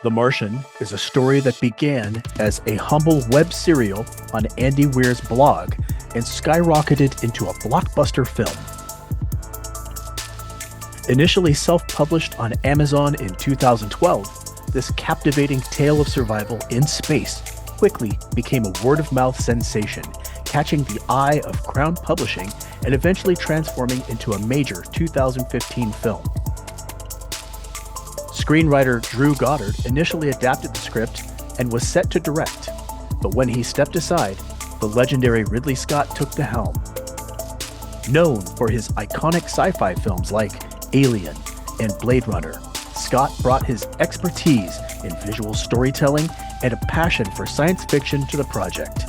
The Martian is a story that began as a humble web serial on Andy Weir's blog and skyrocketed into a blockbuster film. Initially self-published on Amazon in 2012, this captivating tale of survival in space quickly became a word-of-mouth sensation, catching the eye of Crown Publishing and eventually transforming into a major 2015 film. Screenwriter Drew Goddard initially adapted the script and was set to direct, but when he stepped aside, the legendary Ridley Scott took the helm. Known for his iconic sci-fi films like Alien and Blade Runner, Scott brought his expertise in visual storytelling and a passion for science fiction to the project.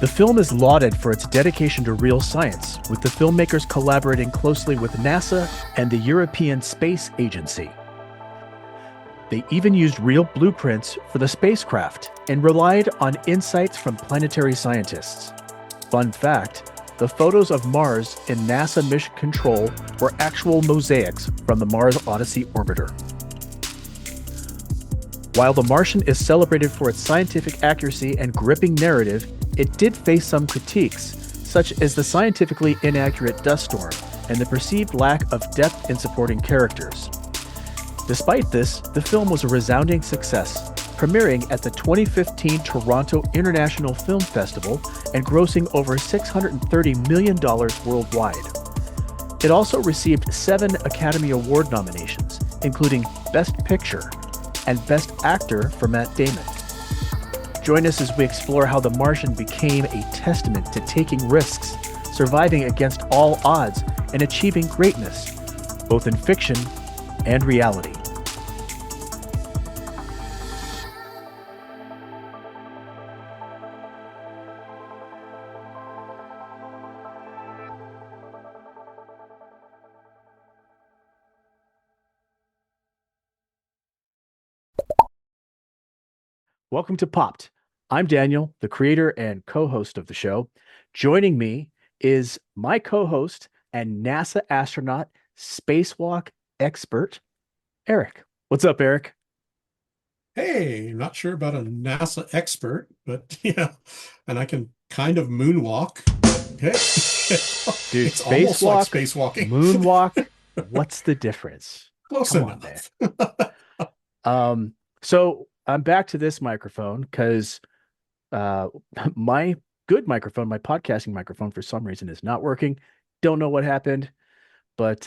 The film is lauded for its dedication to real science, with the filmmakers collaborating closely with NASA and the European Space Agency. They even used real blueprints for the spacecraft and relied on insights from planetary scientists. Fun fact, the photos of Mars in NASA Mission Control were actual mosaics from the Mars Odyssey orbiter. While The Martian is celebrated for its scientific accuracy and gripping narrative, it did face some critiques, such as the scientifically inaccurate dust storm and the perceived lack of depth in supporting characters. Despite this, the film was a resounding success, premiering at the 2015 Toronto International Film Festival and grossing over $630 million worldwide. It also received 7 Academy Award nominations, including Best Picture and Best Actor for Matt Damon. Join us as we explore how The Martian became a testament to taking risks, surviving against all odds, and achieving greatness, both in fiction and reality. Welcome to Popped. I'm Daniel, the creator and co-host of the show. Joining me is my co-host and NASA astronaut, spacewalk expert, Eric. What's up, Eric? Hey, not sure about a NASA expert, but yeah, and I can kind of moonwalk. Okay. Dude, It's almost like spacewalk, spacewalking. moonwalk, what's the difference? Close Come on, man. enough. So I'm back to this microphone because uh, my good microphone, my podcasting microphone, for some reason is not working. Don't know what happened, but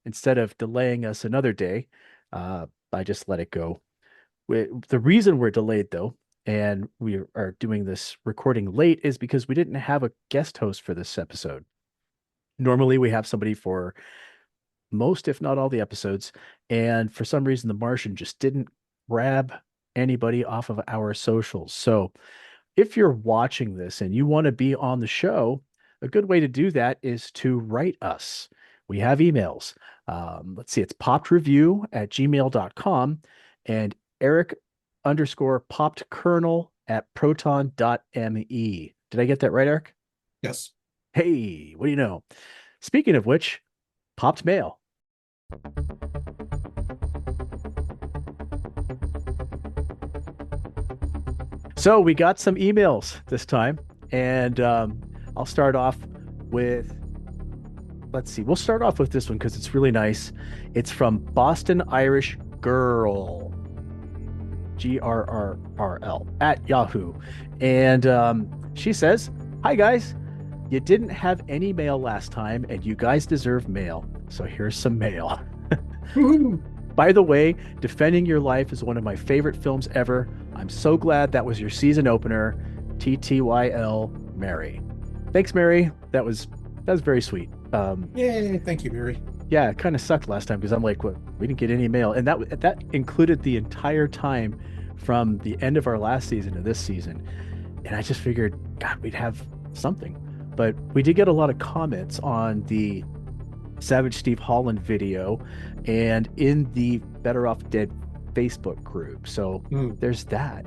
instead of delaying us another day, I just let it go. The reason we're delayed, though, and we are doing this recording late, is because we didn't have a guest host for this episode. Normally, we have somebody for most, if not all, the episodes, and for some reason, The Martian just didn't grab anybody off of our socials. So if you're watching this and you want to be on the show, a good way to do that is to write us. We have emails. Let's see, it's poppedreview@gmail.com and Eric_poppedkernel@proton.me. Did I get that right, Eric? Yes. Hey, what do you know? Speaking of which, popped mail. So we got some emails this time, and I'll start off with, let's see, we'll start off with this one because it's really nice. It's from Boston Irish Girl, GRRRL, at Yahoo. And she says, "Hi guys, you didn't have any mail last time, and you guys deserve mail. So here's some mail. By the way, Defending Your Life is one of my favorite films ever. I'm so glad that was your season opener. TTYL, Mary." Thanks, Mary. That was very sweet. Yay, thank you, Mary. Yeah, it kind of sucked last time because I'm like, what? We didn't get any mail, and that included the entire time from the end of our last season to this season. And I just figured, God, we'd have something. But we did get a lot of comments on the Savage Steve Holland video and in the Better Off Dead Facebook group. So there's that.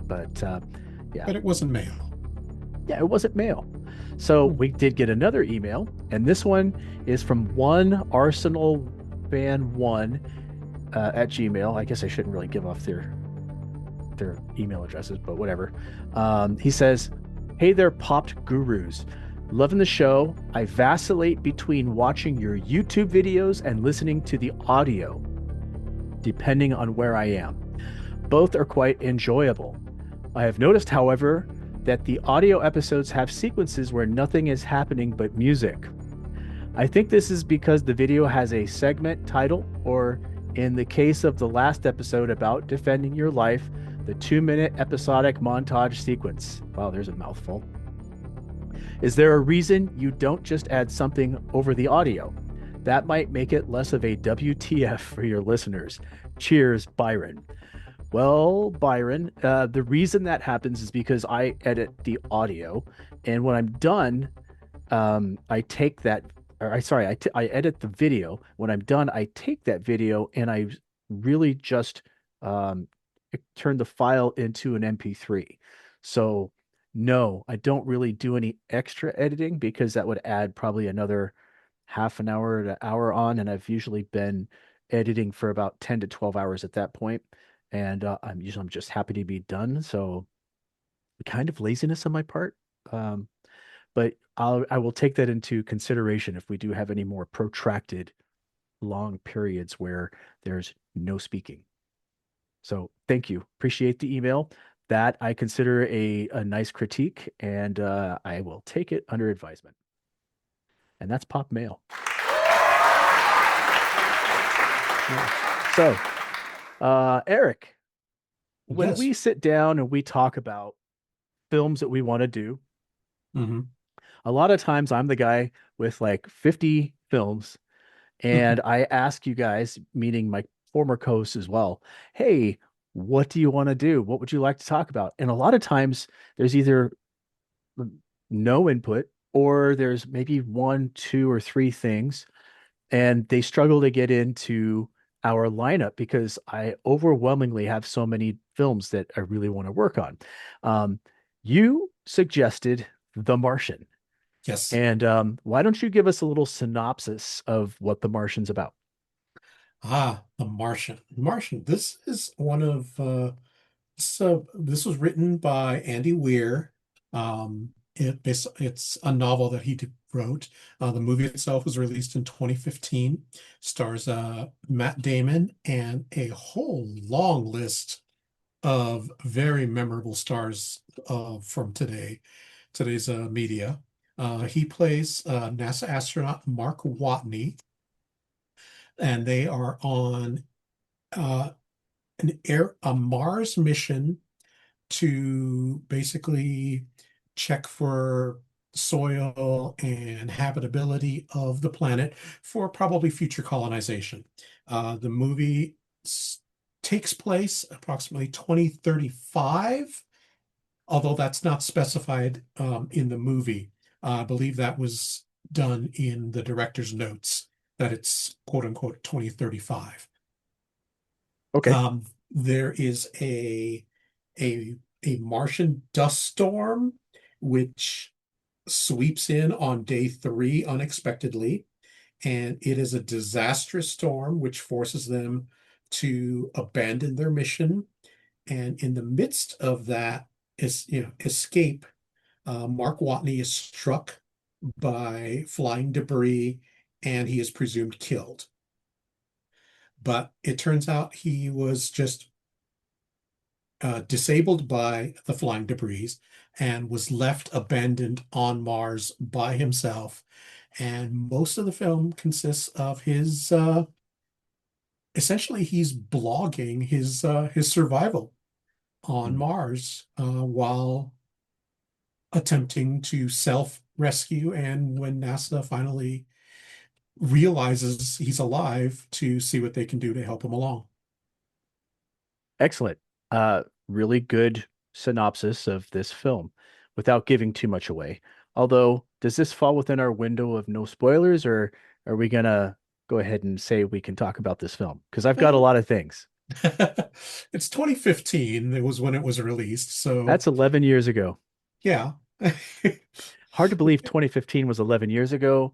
But yeah. But it wasn't mail. Yeah, it wasn't mail. So we did get another email, and this one is from one Arsenal fan one. at Gmail. I guess I shouldn't really give off their email addresses, but whatever. He says, "Hey there, popped gurus. Loving the show. I vacillate between watching your YouTube videos and listening to the audio, depending on where I am. Both are quite enjoyable. I have noticed, however, that the audio episodes have sequences where nothing is happening but music. I think this is because the video has a segment title, or in the case of the last episode about defending your life, the 2 minute episodic montage sequence." Wow, there's a mouthful. "Is there a reason you don't just add something over the audio? That might make it less of a WTF for your listeners. Cheers, Byron." Well, Byron, the reason that happens is because I edit the audio, and when I'm done, I take that, or I sorry, I edit the video. When I'm done, I take that video and I really just um, turn the file into an MP3. So no, I don't really do any extra editing because that would add probably another half an hour to hour on, and I've usually been editing for about 10 to 12 hours at that point. And I'm just happy to be done. So kind of laziness on my part. Um, but I will take that into consideration if we do have any more protracted long periods where there's no speaking. So thank you. Appreciate the email. That I consider a nice critique, and I will take it under advisement. And that's pop mail. Yeah. So, Eric, when Yes. we sit down and we talk about films that we want to do, Hmm. a lot of times I'm the guy with like 50 films, and I ask you guys, meaning my former co-hosts as well, hey, what do you want to do? What would you like to talk about? And a lot of times there's either no input, or there's maybe one, two, or three things, and they struggle to get into our lineup because I overwhelmingly have so many films that I really want to work on. Um, you suggested The Martian. Yes. And why don't you give us a little synopsis of what The Martian's about? The Martian. Martian. This is one of so this was written by Andy Weir. It's a novel that he wrote. The movie itself was released in 2015. Stars Matt Damon and a whole long list of very memorable stars from today's media. He plays NASA astronaut Mark Watney, and they are on uh, a Mars mission to basically check for soil and habitability of the planet for probably future colonization. The movie takes place approximately 2035, although that's not specified in the movie. I believe that was done in the director's notes that it's quote unquote 2035. Okay. There is a a Martian dust storm which sweeps in on day three unexpectedly, and it is a disastrous storm which forces them to abandon their mission. And in the midst of that is escape, Mark Watney is struck by flying debris and he is presumed killed. But it turns out he was just disabled by the flying debris and was left abandoned on Mars by himself. And most of the film consists of his essentially he's blogging his survival on Mm. Mars while attempting to self-rescue, and when NASA finally realizes he's alive, to see what they can do to help him along. Excellent. Really good synopsis of this film without giving too much away. Although, does this fall within our window of no spoilers, or are we gonna go ahead and say we can talk about this film? Because I've got a lot of things. It's 2015. It was when it was released. So That's 11 years ago. yeah. Hard to believe 2015 was 11 years ago.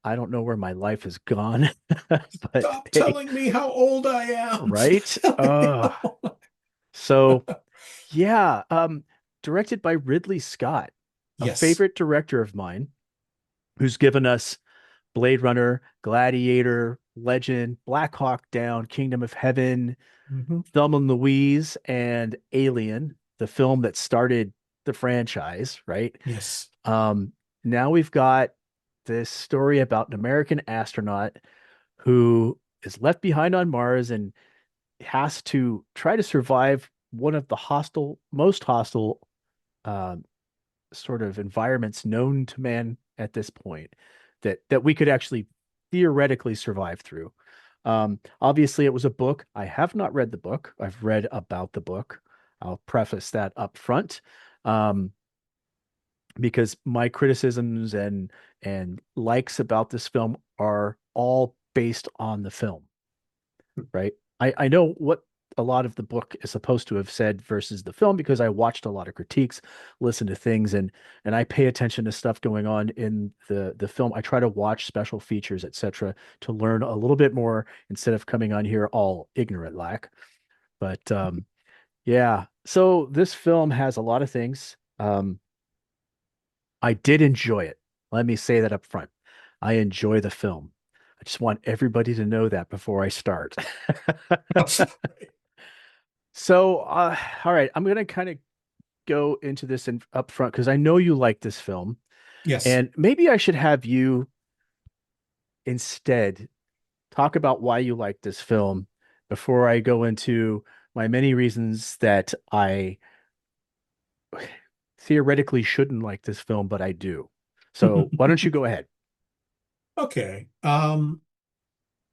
I don't know where my life has gone, but Stop hey, telling me how old I am. right? Tell me how... So yeah, directed by Ridley Scott, a Yes. favorite director of mine, who's given us Blade Runner, Gladiator, Legend, Black Hawk Down, Kingdom of Heaven, Hmm. Thelma and Louise, and Alien, the film that started the franchise, right? Yes. Um, Now we've got this story about an American astronaut who is left behind on Mars and has to try to survive one of the most hostile um, sort of environments known to man at this point that we could actually theoretically survive through. Obviously, it was a book. I have not read the book. I've read about the book. I'll preface that up front, um, because my criticisms and likes about this film are all based on the film, right? I know what a lot of the book is supposed to have said versus the film because I watched a lot of critiques, listened to things, and I pay attention to stuff going on in the film. I try to watch special features, etc., to learn a little bit more instead of coming on here all ignorant lack. But yeah, so this film has a lot of things. I did enjoy it. Let me say that up front. I enjoy the film. I just want everybody to know that before I start. So, all right, I'm gonna kind of go into this in up front because I know you like this film, Yes. and maybe I should have you instead talk about why you like this film before I go into my many reasons that I theoretically shouldn't like this film, but I do. So, why don't you go ahead? Okay.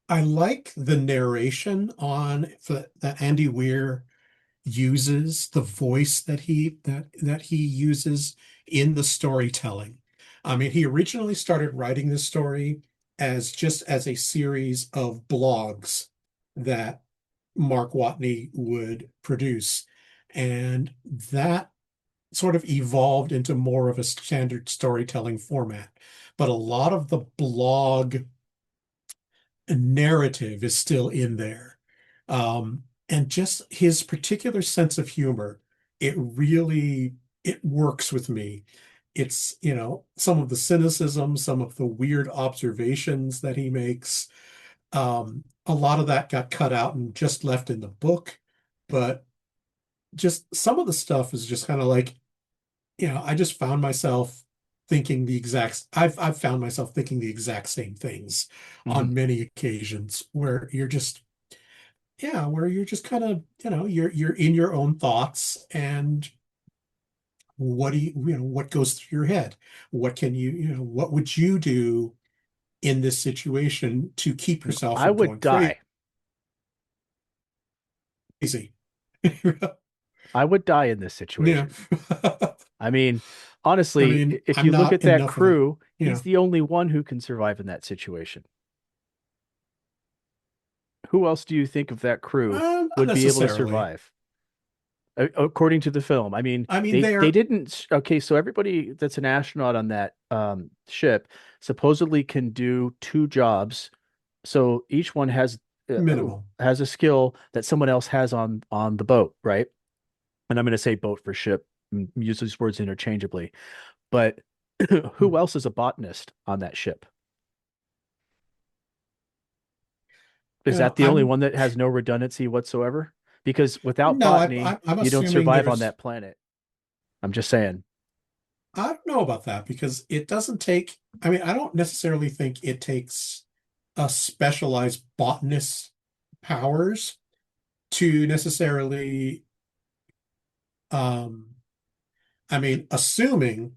I like the narration on that Andy Weir uses, the voice that he uses in the storytelling. I mean, he originally started writing this story as just as a series of blogs that Mark Watney would produce. And that sort of evolved into more of a standard storytelling format. But a lot of the blog narrative is still in there. And just his particular sense of humor, it works with me. It's, some of the cynicism, some of the weird observations that he makes. A lot of that got cut out and just left in the book, but just some of the stuff is just kind of like, I just found myself I've found myself thinking the exact same things Mhm. on many occasions where you're just kind of, you're in your own thoughts, and what goes through your head? What would you do in this situation to keep yourself I from would going crazy? die. I would die in this Yeah. situation. I mean, I honestly, mean, if I'm you look not at that enough of a, crew, you he's know, the only one who can survive in that situation. Who else do you think of that crew not would be able to necessarily. survive? According to the film. I mean, I mean, they they're didn't. Okay, so everybody that's an astronaut on that ship supposedly can do two jobs. So each one minimal. has a skill that someone else has on the boat, right? And I'm going to say boat for ship, use these words interchangeably. But who else is a botanist on that ship? Is that the only I'm one that has no redundancy whatsoever? Because without no, botany, I'm you don't assuming survive on there's. that planet. I'm just saying. I don't know about that because it doesn't take. I mean, I don't necessarily think it takes a specialized botanist powers to necessarily. Um, I mean, assuming,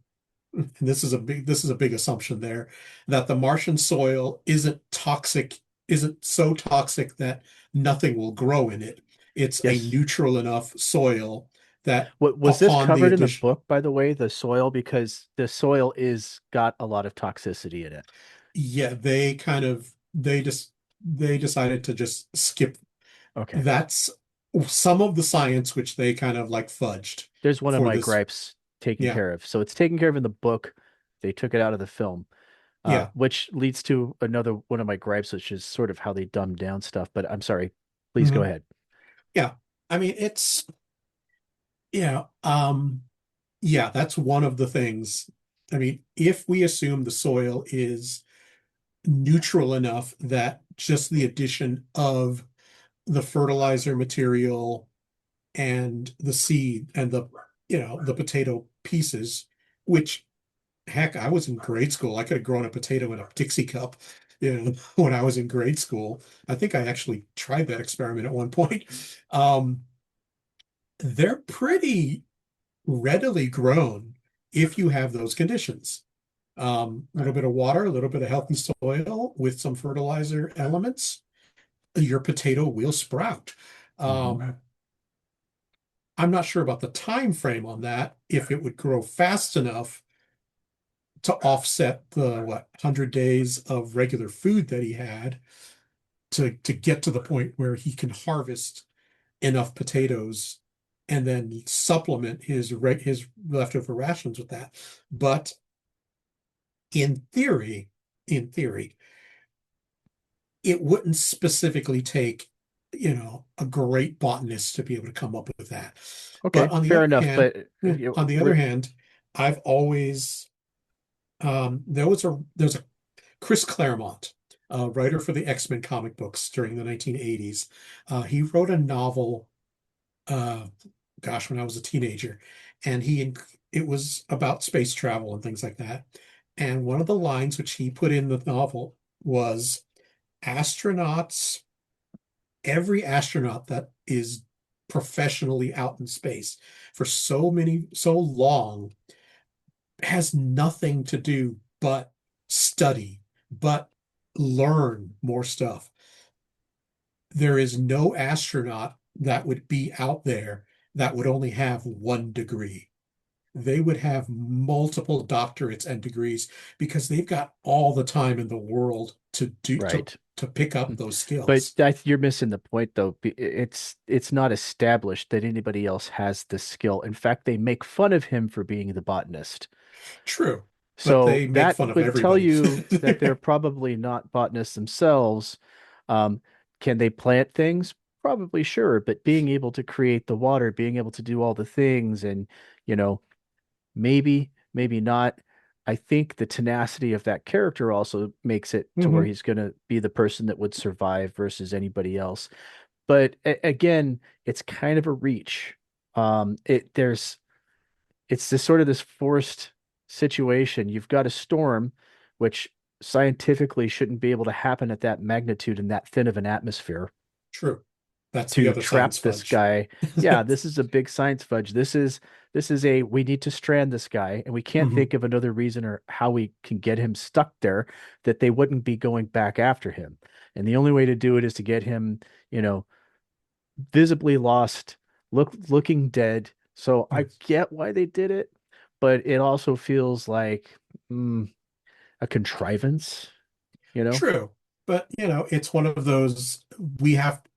and this is a big assumption there, that the Martian soil isn't so toxic that nothing will grow in it. It's a Yes. neutral enough soil that What was this upon the covered in the addition, book, by the way, the soil? Because the soil is got a lot of toxicity in it. yeah, they decided to just skip. Okay. That's some of the science which they kind of like fudged There's one of for my this. gripes taken Yeah. care of. So it's taken care of in the book. They took it out of the film. Yeah. which leads to another one of my gripes, which is sort of how they dumb down stuff. But I'm sorry, please go Hmm. ahead. Yeah. I mean, it's, yeah, yeah, that's one of the things. I mean, if we assume the soil is neutral enough that just the addition of the fertilizer material and the seed and the potato pieces, which heck, I was in grade school. I could have grown a potato in a Dixie cup, when I was in grade school. I think I actually tried that experiment at one point. Um, they're pretty readily grown if you have those conditions. A little bit of water, a little bit of healthy soil with some fertilizer elements, your potato will sprout. Hmm. I'm not sure about the time frame on that, if it would grow fast enough to offset the 100 days of regular food that he had to get to the point where he can harvest enough potatoes and then supplement his leftover rations with that. But in theory, in theory, it wouldn't specifically take, a great botanist to be able to come up with that. But Okay, fair enough. But on the other we're hand, I've always there's a Chris Claremont, writer for the X-Men comic books during the 1980s. He wrote a novel, uh, gosh, when I was a teenager, and it was about space travel and things like that. And one of the lines which he put in the novel was astronauts, every astronaut that is professionally out in space for so long has nothing to do but study, but learn more stuff. There is no astronaut that would be out there that would only have one degree. They would have multiple doctorates and degrees because they've got all the time in the world to do right. to pick up Mm. those But skills. you're missing the point, though. It's not established that anybody else has the skill. In fact, they make fun of him for being the botanist. True, but So they make that fun of would tell everybody. you that they're probably not botanists themselves. Um, can they plant things? Probably sure, but being able to create the water, being able to do all the things, and you know, maybe, maybe not. I think the tenacity of that character also makes it to where Hmm. he's going to be the person that would survive versus anybody else. But again, it's kind of a reach. It's this sort of this forced situation. You've got a storm, which scientifically shouldn't be able to happen at that magnitude and that thin of an atmosphere True. That's the to other trap science this fudge. guy. Yeah, this is a big science fudge. This is a we need to strand this guy, and we can't Hmm. think of another reason or how we can get him stuck there that they wouldn't be going back after him. And the only way to do it is to get him, you know, visibly lost, looking dead. So I Yes. get why they did it, but it also feels like a contrivance, you know? True. But, it's one of those,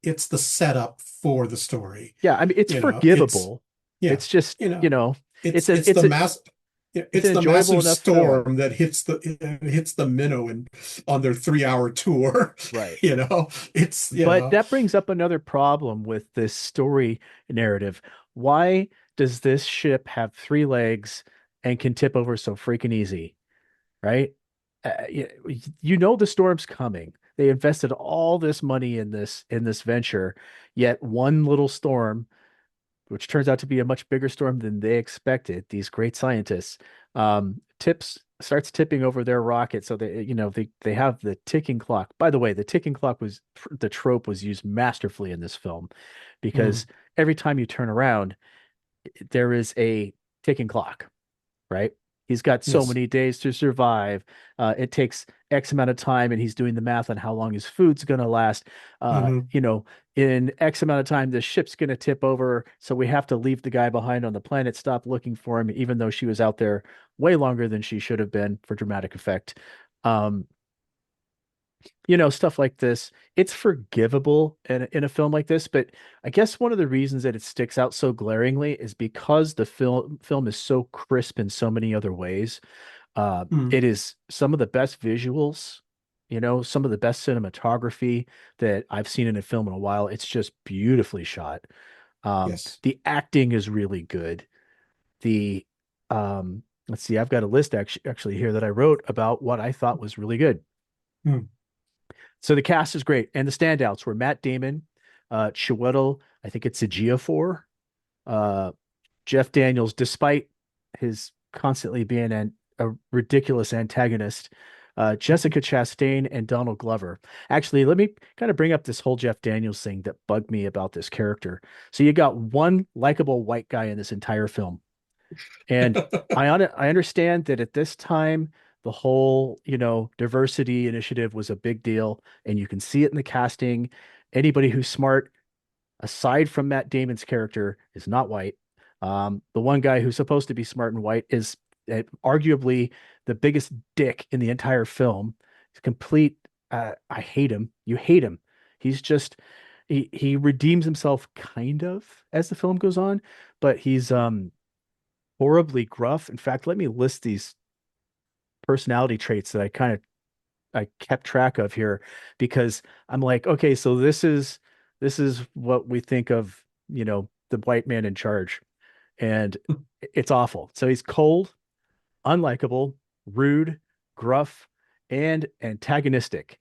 it's the setup for the story. Yeah, I mean it's It's, forgivable. yeah, It's just, you know, it's a it's it's the a mass, it's an it's the enjoyable massive enough film. storm that hits the minnow and on their 3 hour tour. Right. It's, But that brings up another problem with this story narrative. Why does this ship have three legs and can tip over so freaking easy? Right? You know the storm's coming. They invested all this money in this venture, yet one little storm, which turns out to be a much bigger storm than they expected, these great scientists, tips starts tipping over their rocket. So they have the ticking clock. By the way, the ticking clock was the trope was used masterfully in this film Mhm. because every time you turn around, there is a ticking clock, right? He's got so Yes. many days to survive. It takes X amount of time, and he's doing the math on how long his food's going to last. Hmm. In X amount of time, the ship's going to tip over. So we have to leave the guy behind on the planet, stop looking for him, even though she was out there way longer than she should have been for dramatic effect. Um, stuff like this. It's forgivable in a film like this, but I guess one of the reasons that it sticks out so glaringly is because the film is so crisp in so many other ways. Hmm. It is some of the best visuals, some of the best cinematography that I've seen in a film in a while. It's just beautifully shot. Yes. The acting is really good. The let's see, I've got a list actually here that I wrote about what I thought was really good. Hmm. So the cast is great, and the standouts were Matt Damon, Chiwetel, I think it's Ejiofor, uh, Jeff Daniels, despite his constantly being a ridiculous antagonist, Jessica Chastain, and Donald Glover. Actually, let me kind of bring up this whole Jeff Daniels thing that bugged me about this character. So you got one likable white guy in this entire film. And I understand that at this time, the whole, diversity initiative was a big deal, and you can see it in the casting. Anybody who's smart, aside from Matt Damon's character, is not white. The one guy who's supposed to be smart and white is arguably the biggest dick in the entire film. It's complete. I hate him. You hate him. He's just he redeems himself kind of as the film goes on, but he's horribly gruff. In fact, let me list these personality traits that I kept track of here because I'm like, okay, so this is what we think of, the white man in charge, and it's awful. So he's cold, unlikable, rude, gruff, and antagonistic.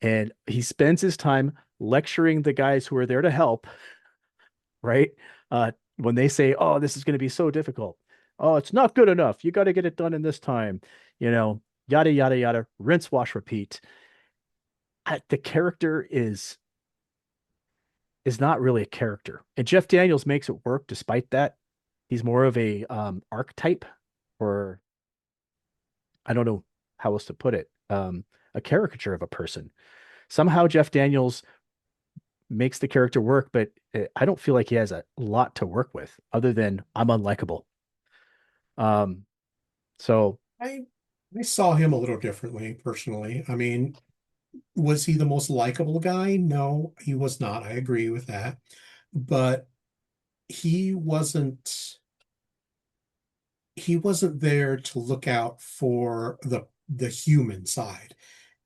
And he spends his time lecturing the guys who are there to help, right? When they say, "Oh, this is going to be so difficult. Oh, it's not good enough. You got to get it done in this time." Yada yada yada. Rinse, wash, repeat. The character is not really a character, and Jeff Daniels makes it work despite that. He's more of a archetype, or I don't know how else to put it, a caricature of a person. Somehow Jeff Daniels makes the character work, but I don't feel like he has a lot to work with other than I'm unlikable. Um, so I I saw him a little differently personally. I mean, was he the most likable guy? No, he was not. I agree with that. But he wasn't he wasn't there to look out for the human side.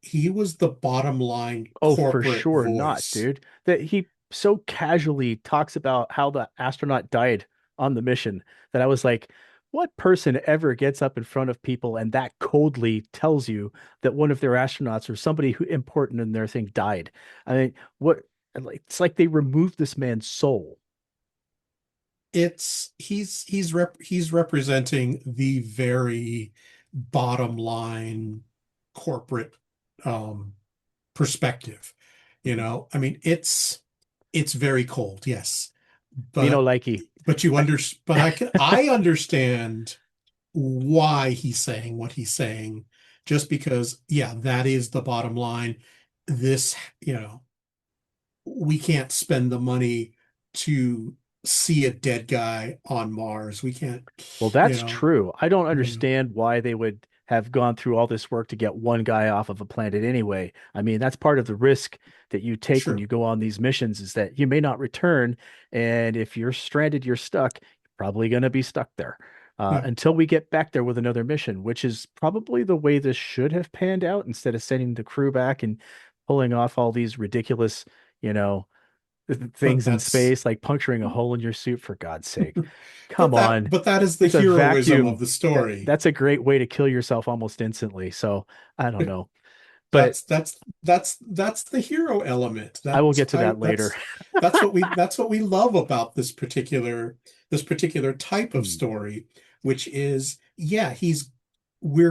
He was the bottom line Oh, for corporate sure not, voice. dude. That he so casually talks about how the astronaut died on the mission that I was like, what person ever gets up in front of people and that coldly tells you that one of their astronauts or somebody who important in their thing died? I mean, what like it's like they removed this man's soul. He's representing the very bottom line corporate um perspective. I mean, it's very cold, yes, Me no but likey. but you I, under but I understand why he's saying what he's saying, just because, yeah, that is the bottom line. This, we can't spend the money to see a dead guy on Mars. We can't, Well, you that's know, true. I don't you know, understand why they would have gone through all this work to get one guy off of a planet anyway. I mean, that's part of the risk that you take when you sure, go on these missions is that you may not return. And if you're stranded, you're stuck. You're probably going to be stuck there yeah. until we get back there with another mission, which is probably the way this should have panned out instead of sending the crew back and pulling off all these ridiculous, you know, But things in that's space, like puncturing a hole in your suit, for God's sake. Come on. but that is the It's a heroism of vacuum. the That story. that's a great way to kill yourself almost instantly. So I don't know. But That's the hero element. I will get to that later. That's what we love about this particular type of Hmm. story, which is, yeah, he's we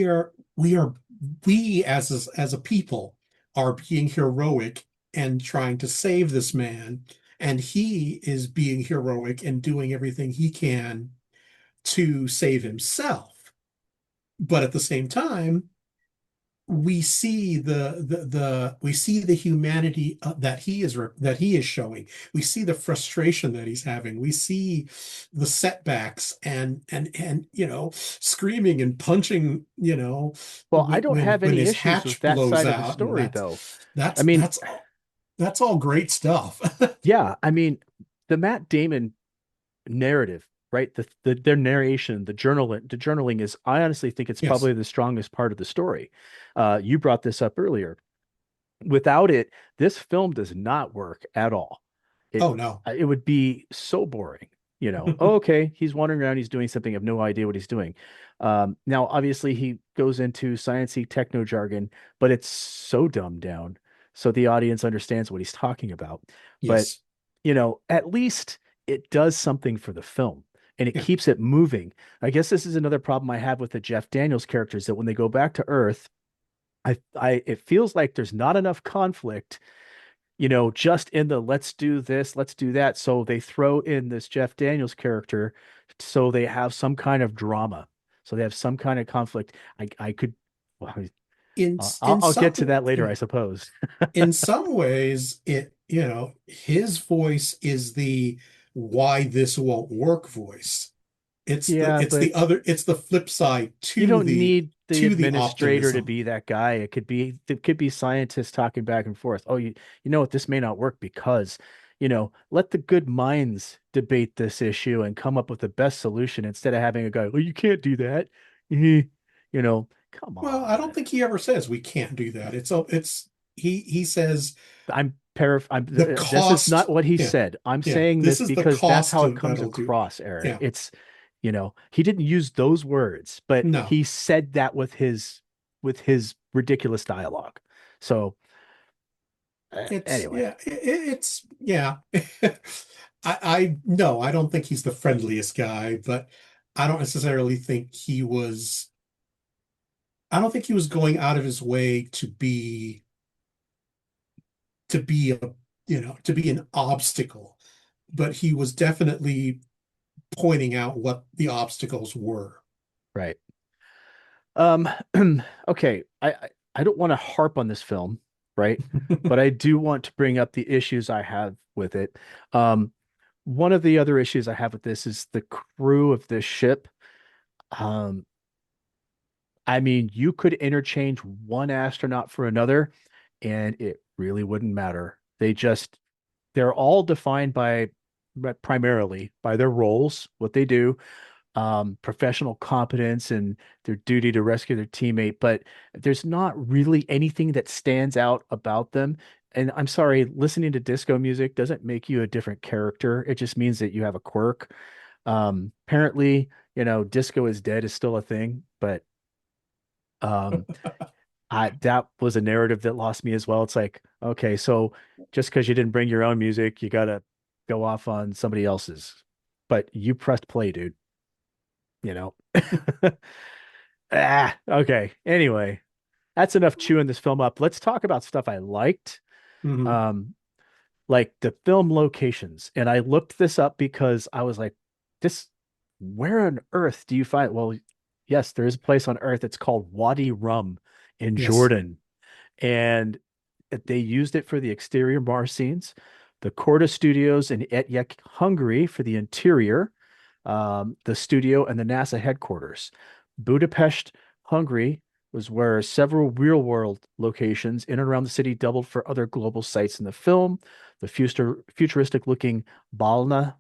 are we as a people are being heroic and trying to save this man, and he is being heroic and doing everything he can to save himself. But at the same time, we see we see the humanity that he is showing. We see the frustration that he's having. We see the setbacks and screaming and punching, Well, I don't have when any his issues with hatch that blows side of the out, and story, though. I that's mean, that's that's all great stuff. yeah, I mean, the Matt Damon narrative right? Their narration, the journaling is, I honestly think it's Yes. probably the strongest part of the story. You brought this up earlier. Without it, this film does not work at all. It Oh no. it would be so boring. Oh, okay, he's wandering around, he's doing something, I have no idea what he's doing. Now, obviously, he goes into sciencey techno jargon, but it's so dumbed down, so the audience understands what he's talking about. But Yes. at least it does something for the film and it Yeah. keeps it moving. I guess this is another problem I have with the Jeff Daniels characters that when they go back to Earth, it feels like there's not enough conflict, just in the let's do this, let's do that. So they throw in this Jeff Daniels character so they have some kind of drama. So they have some kind of conflict. I could, well, In I'll get to some that later, yeah, I suppose. in some ways, his voice is the why this won't work voice. Yeah, but It's the flip side you don't need the to the administrator to optimism. be that guy. It could be scientists talking back and forth. Oh, you know what, this may not work because, let the good minds debate this issue and come up with the best solution instead of having a guy, oh, you can't do that. Come Well, I don't on. think he ever says we can't do that. It's he says the This is not cost. what he Yeah, said. I'm yeah. saying This this is the because that's cost how it of comes that'll do. across, Aaron. Yeah. He didn't use those words, but No, he said that with his ridiculous dialogue. So, anyway, it's yeah. I no, I don't think he's the friendliest guy, but I don't necessarily think he was. I don't think he was going out of his way to be a to be an obstacle, but he was definitely pointing out what the obstacles were. right. Um, okay. I don't want to harp on this film, right? But I do want to bring up the issues I have with it. Um, one of the other issues I have with this is the crew of this ship. Um, I mean, you could interchange one astronaut for another, and it really wouldn't matter. They're all defined but primarily by their roles, what they do, professional competence, and their duty to rescue their teammate. But there's not really anything that stands out about them. And I'm sorry, listening to disco music doesn't make you a different character. It just means that you have a quirk. Apparently, disco is dead is still a thing, but um, that was a narrative that lost me as well. It's like, okay, so just because you didn't bring your own music, you gotta go off on somebody else's. But you pressed play, dude. You know. Okay. Anyway, that's enough chewing this film up. Let's talk about stuff I liked. Mhm. Um, like the film locations. And I looked this up because I was like, this, where on earth do you find? Well, yes, there is a place on earth. It's called Wadi Rum in Yes. Jordan. And they used it for the exterior bar scenes, the Korda Studios in Etyek, Hungary for the interior, the studio and the NASA headquarters. Budapest, Hungary was where several real world locations in and around the city doubled for other global sites in the film. The futuristic looking Balna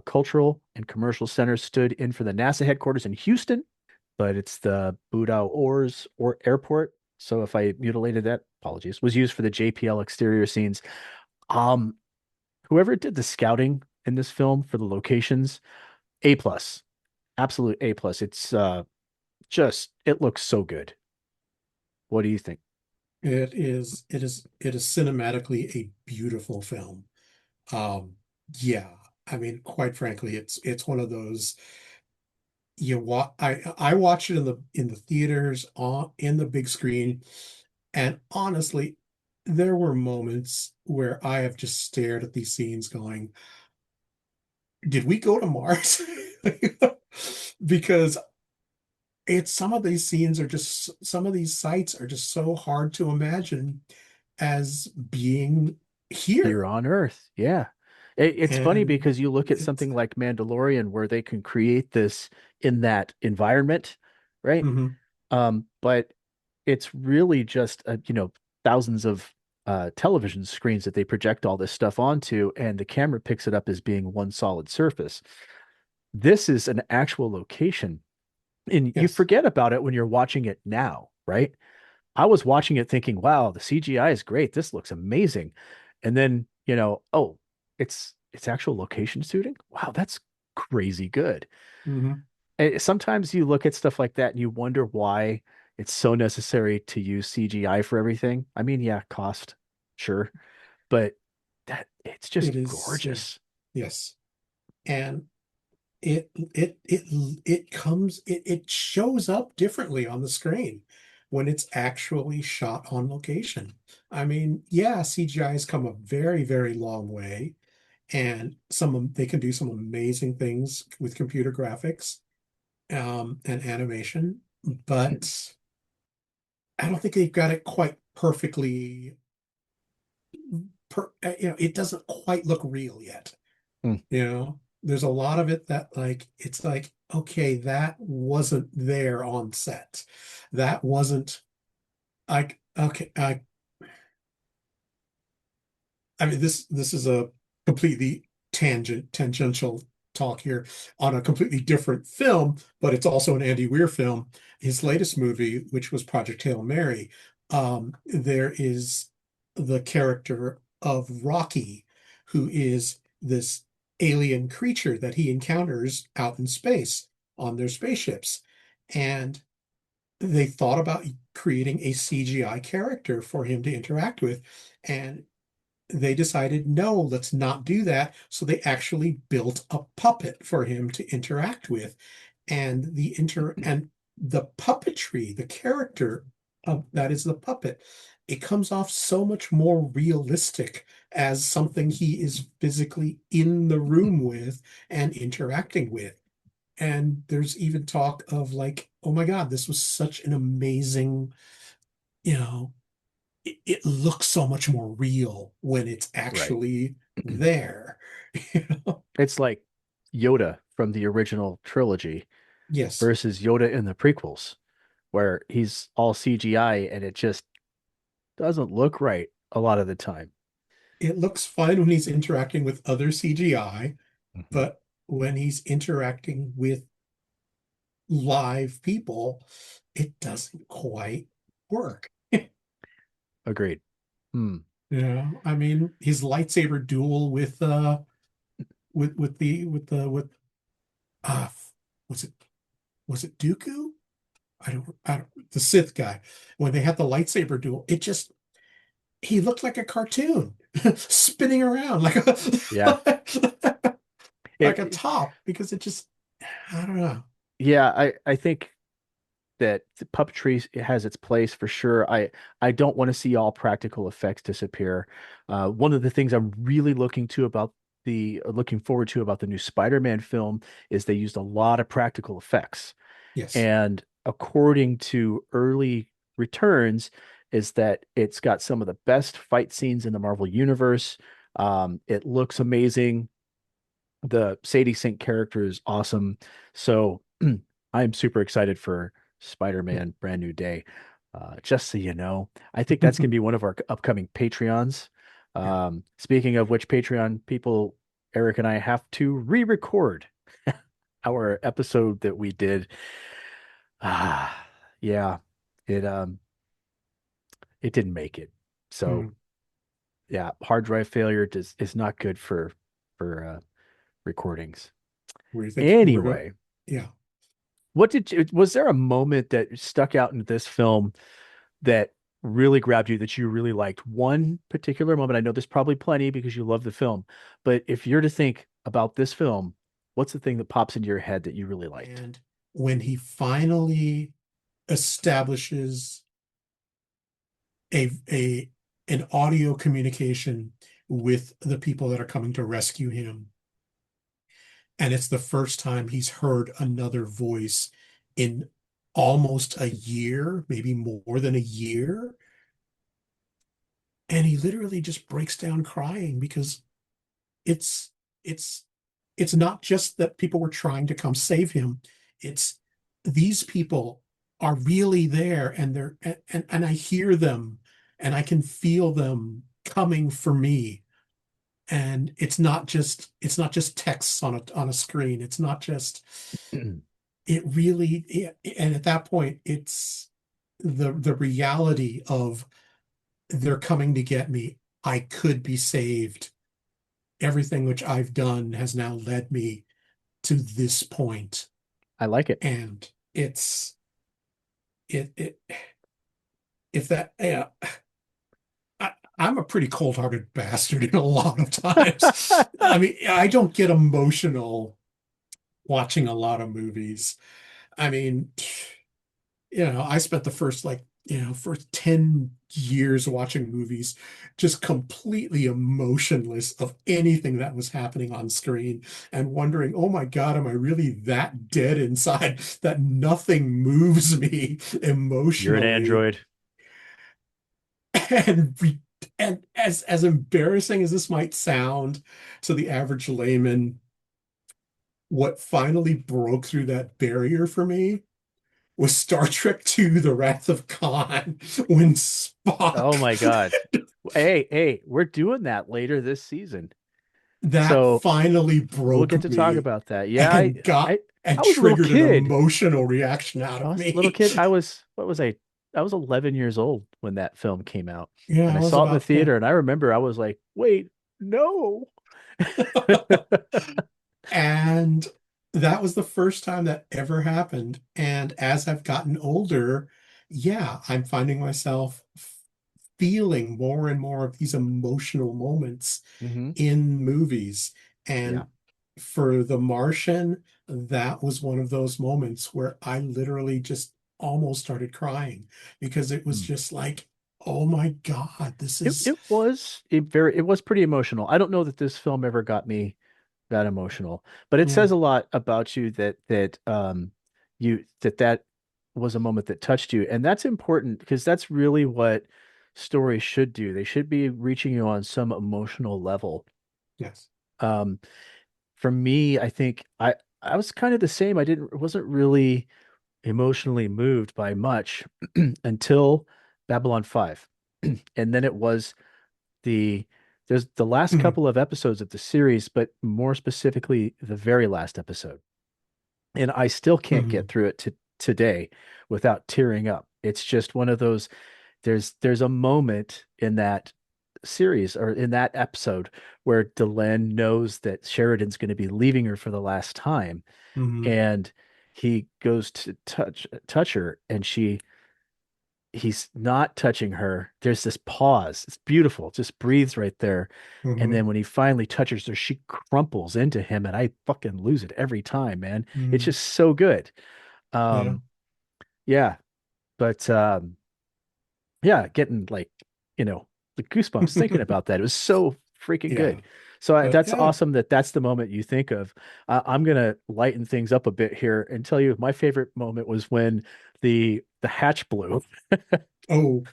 cultural and commercial centers stood in for the NASA headquarters in Houston, but it's the Budau Ors or Airport. So if I mutilated that, apologies, was used for the JPL exterior scenes. Um, Whoever did the scouting in this film for the locations, A plus, absolute A plus. It's it looks so good. What do you think? It is cinematically a beautiful film. Um, yeah, I mean, quite frankly, it's one of those I watched it in the theaters on in the big screen, and honestly, there were moments where I have just stared at these scenes going, did we go to Mars? Because it's some of these sites are just so hard to imagine as being Here here. on Earth. Yeah. It's funny And because you look at it's something like Mandalorian where they can create this in that environment, right? mhm. But it's really just thousands of television screens that they project all this stuff onto, and the camera picks it up as being one solid surface. this is an actual location. And you Yes. forget about it when you're watching it now, right? I was watching it thinking, wow, the CGI is great. This looks amazing. And then, oh, it's actual location shooting. Wow, that's crazy good. Hmm. And sometimes you look at stuff like that and you wonder why it's so necessary to use CGI for everything. I mean, yeah, cost, sure, but that it's just It is, yeah. gorgeous. Yes. And it shows up differently on the screen when it's actually shot on location. I mean, yeah, CGI has come a very, very long way, and they can do some amazing things with computer graphics, and animation, but I don't think they've got it quite perfectly. It doesn't quite look real yet. Mm, There's a lot of it that, like, it's like, okay, that wasn't there on set. That wasn't like, okay, I mean, this is a completely tangential talk here on a completely different film, but it's also an Andy Weir film. His latest movie, which was Project Hail Mary, there is the character of Rocky, who is this alien creature that he encounters out in space on their spaceships. And they thought about creating a CGI character for him to interact with. And they decided, no, let's not do that. So they actually built a puppet for him to interact with. And the puppetry, the character of that is the puppet, it comes off so much more realistic as something he is physically in the room with and interacting with. And there's even talk of, like, oh my God, this was such an amazing, you know, it looks so much more real when it's right. actually there. You know? It's like Yoda from the original trilogy Yes, versus Yoda in the prequels, where he's all CGI and it just doesn't look right a lot of the time. it looks fine when he's interacting with other CGI, Mhm. but when he's interacting with live people, it doesn't quite work. Agreed. Hmm. I mean, his lightsaber duel with uh was it was it Dooku? I don't, the Sith guy. When they had the lightsaber duel, it just he looked like a cartoon spinning around like Yeah. a like a It, top, because it just, I don't know. yeah, I think that puppetry has its place for sure. I don't want to see all practical effects disappear. One of the things I'm really looking forward to about the new Spider-Man film is they used a lot of practical effects. Yes, And according to early returns, is that it's got some of the best fight scenes in the Marvel universe. It looks amazing. The Sadie Sink character is awesome. So I'm super excited for yeah. Spider-Man Brand New Day. Just so you know, I think that's going to be one of our upcoming Patreons. Yeah. Speaking of which, Patreon people, Eric and I have to re-record our episode that we did. Ah, yeah, it it didn't make it. So Hmm. yeah, hard drive failure is not good for recordings. Were you thinking you were going? Anyway, Yeah. was there a moment that stuck out in this film that really grabbed you that you really liked? One particular moment. I know there's probably plenty because you love the film, but if you're to think about this film, what's the thing that pops into your head that you really liked? And when he finally establishes a an audio communication with the people that are coming to rescue him, and it's the first time he's heard another voice in almost a year, maybe more than a year. And he literally just breaks down crying because it's it's it's not just that people were trying to come save him. It's these people are really there, and and I hear them, and I can feel them coming for me. and it's not just text on a screen. It's not just it really and at that point it's the reality of they're coming to get me. I could be saved. Everything which I've done has now led me to this point. I like it. And it's it if that yeah, I'm a pretty cold-hearted bastard in a lot of times. I mean, I don't get emotional watching a lot of movies. I mean, I spent the first first 10 years watching movies just completely emotionless of anything that was happening on screen and wondering, oh my God, am I really that dead inside that nothing moves me You're an emotionally? android. And and as embarrassing as this might sound to the average layman, what finally broke through that barrier for me was Star Trek II: The Wrath of Khan when Oh Spock my God. Hey, we're doing that later this season. that So finally we'll get broke to talk me about that. Yeah, and got I and I was a little triggered an kid. emotional reaction out I of was a little me. kid. What was I? I was 11 years old when that film came out. Yeah, And I I was saw it in the about theater and I remember I was like, "Wait, no." And that was the first time that ever happened. And as I've gotten older, yeah, I'm finding myself feeling more and more of these emotional moments Hmm. in movies. Yeah. And for The Martian, that was one of those moments where I literally just almost started crying because it was Mm. just like, oh my God, this is, It was pretty emotional. I don't know that this film ever got me that emotional, but it yeah, says a lot about you that was a moment that touched you, and that's important because that's really what stories should do. They should be reaching you on some emotional level. yes. Um, for me, I think I was kind of the same. Wasn't really emotionally moved by much until Babylon 5. And then it was the there's the last Mhm, couple of episodes of the series, but more specifically the very last episode. And I still can't get mhm, through it to today without tearing up. It's just one of those there's a moment in that series or in that episode where Delenn knows that Sheridan's going to be leaving her for the last time, mhm, and he goes to touch her, and he's not touching her. There's this pause. It's beautiful. Just breathes right there. And mhm, then when he finally touches her, she crumples into him, and I fucking lose it every time, man. It's mhm. just so good. Yeah, Um, yeah, but yeah, getting like, the goosebumps thinking about that. It was so freaking yeah, good. So but that's yeah. awesome that that's the moment you think of. I'm gonna lighten things up a bit here and tell you my favorite moment was when the hatch blew Oh,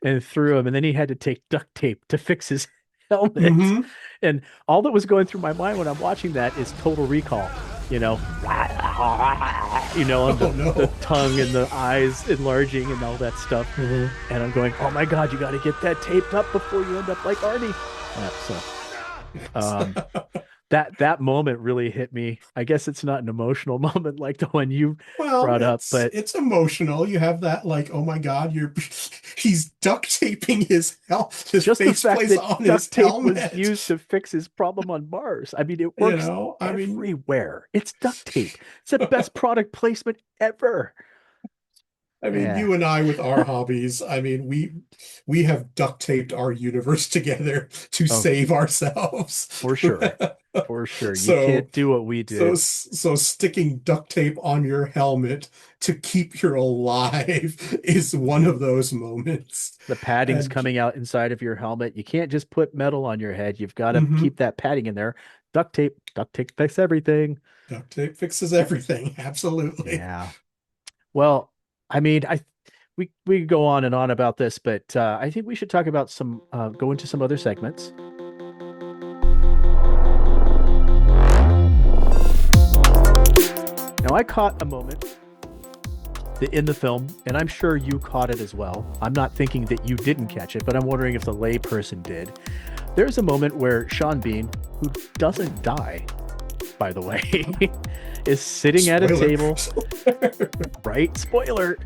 and threw him, and then he had to take duct tape to fix his helmet. hmm. And all that was going through my mind when I'm watching that is Total Recall, you know, and Oh the no. tongue and the eyes enlarging and all that stuff. Mhm. And I'm going, oh my God, you got to get that taped up before you end up like Arnie. Yes. Um, that moment really hit me. I guess it's not an emotional moment like the one you Well, brought up, but it's emotional. You have that like, oh my God, you're he's duct taping his just the face fact plates that on his duct tape was helmet. used to fix his problem on Mars. I mean, it works I mean, everywhere. It's duct tape. It's the best product placement ever. Yeah, you and I with our hobbies, we have duct taped our universe together to oh, save ourselves. for sure. For sure. You So can't do what we did. so sticking duct tape on your helmet to keep you alive is one of those moments. The padding's And coming out inside of your helmet. You can't just put metal on your head. You've got to mhm, keep that padding in there. Duct tape fix everything. duct tape fixes everything. Absolutely. Yeah. Well, I mean, we could go on and on about this, but I think we should talk about go into some other segments. Now, I caught a moment in the film, and I'm sure you caught it as well. I'm not thinking that you didn't catch it, but I'm wondering if the layperson did. There's a moment where Sean Bean, who doesn't die, by the way, is sitting at a Spoiler. table, right? Spoiler.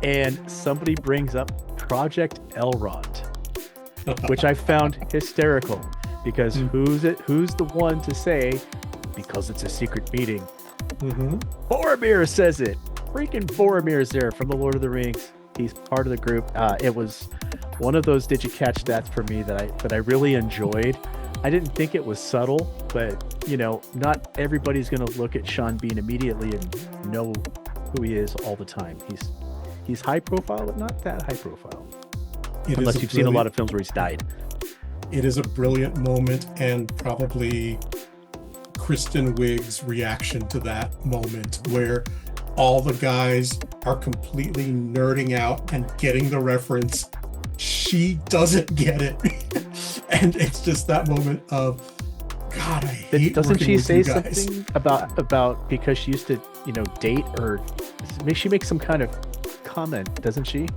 And somebody brings up Project Elrond, which I found hysterical because Mm. who's the one to say, because it's a secret meeting? Mhm. Boromir says it. Freaking Boromir's there from the Lord of the Rings. He's part of the group. It was one of those Did You Catch That's for me that I really enjoyed. I didn't think it was subtle, but not everybody's gonna look at Sean Bean immediately and know who he is all the time. He's high profile, but not that high profile. It is Unless a you've seen a lot brilliant, of films where he's died. it is a brilliant moment, and probably Kristen Wiig's reaction to that moment, where all the guys are completely nerding out and getting the reference. She doesn't get it. And it's just that moment of, God, I hate Doesn't working she with say you guys. something about because she used to date, or she makes some kind of comment, doesn't she,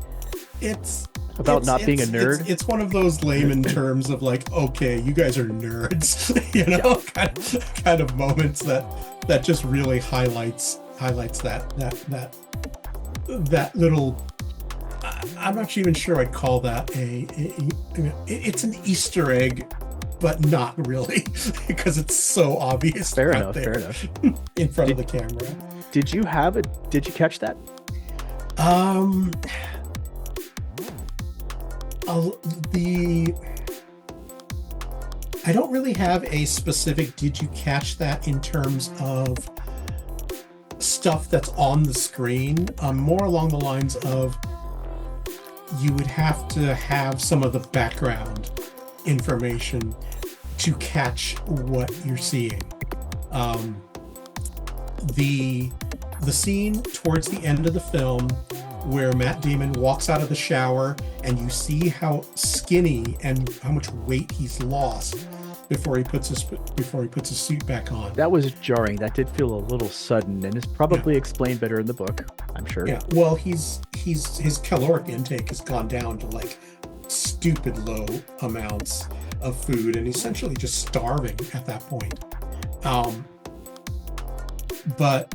It's about not being a nerd? it's one of those layman terms of like, okay, you guys are nerds, Yeah, kind of moments that just really highlights that little. I'm not even sure I'd call that it's an Easter egg, but not really, because it's so obvious fair right enough. Fair there enough. in front of Did the camera. did you have it? Did you catch that? Um, the I don't really have a specific did you catch that in terms of stuff that's on the screen. More along the lines of, you would have to have some of the background information to catch what you're seeing. Um, the the scene towards the end of the film where Matt Damon walks out of the shower and you see how skinny and how much weight he's lost before he puts his suit back on. That was jarring. That did feel a little sudden, and it's Yeah, probably explained better in the book, I'm sure. yeah. Well, his caloric intake has gone down to like stupid low amounts of food, and essentially just starving at that point. Um, but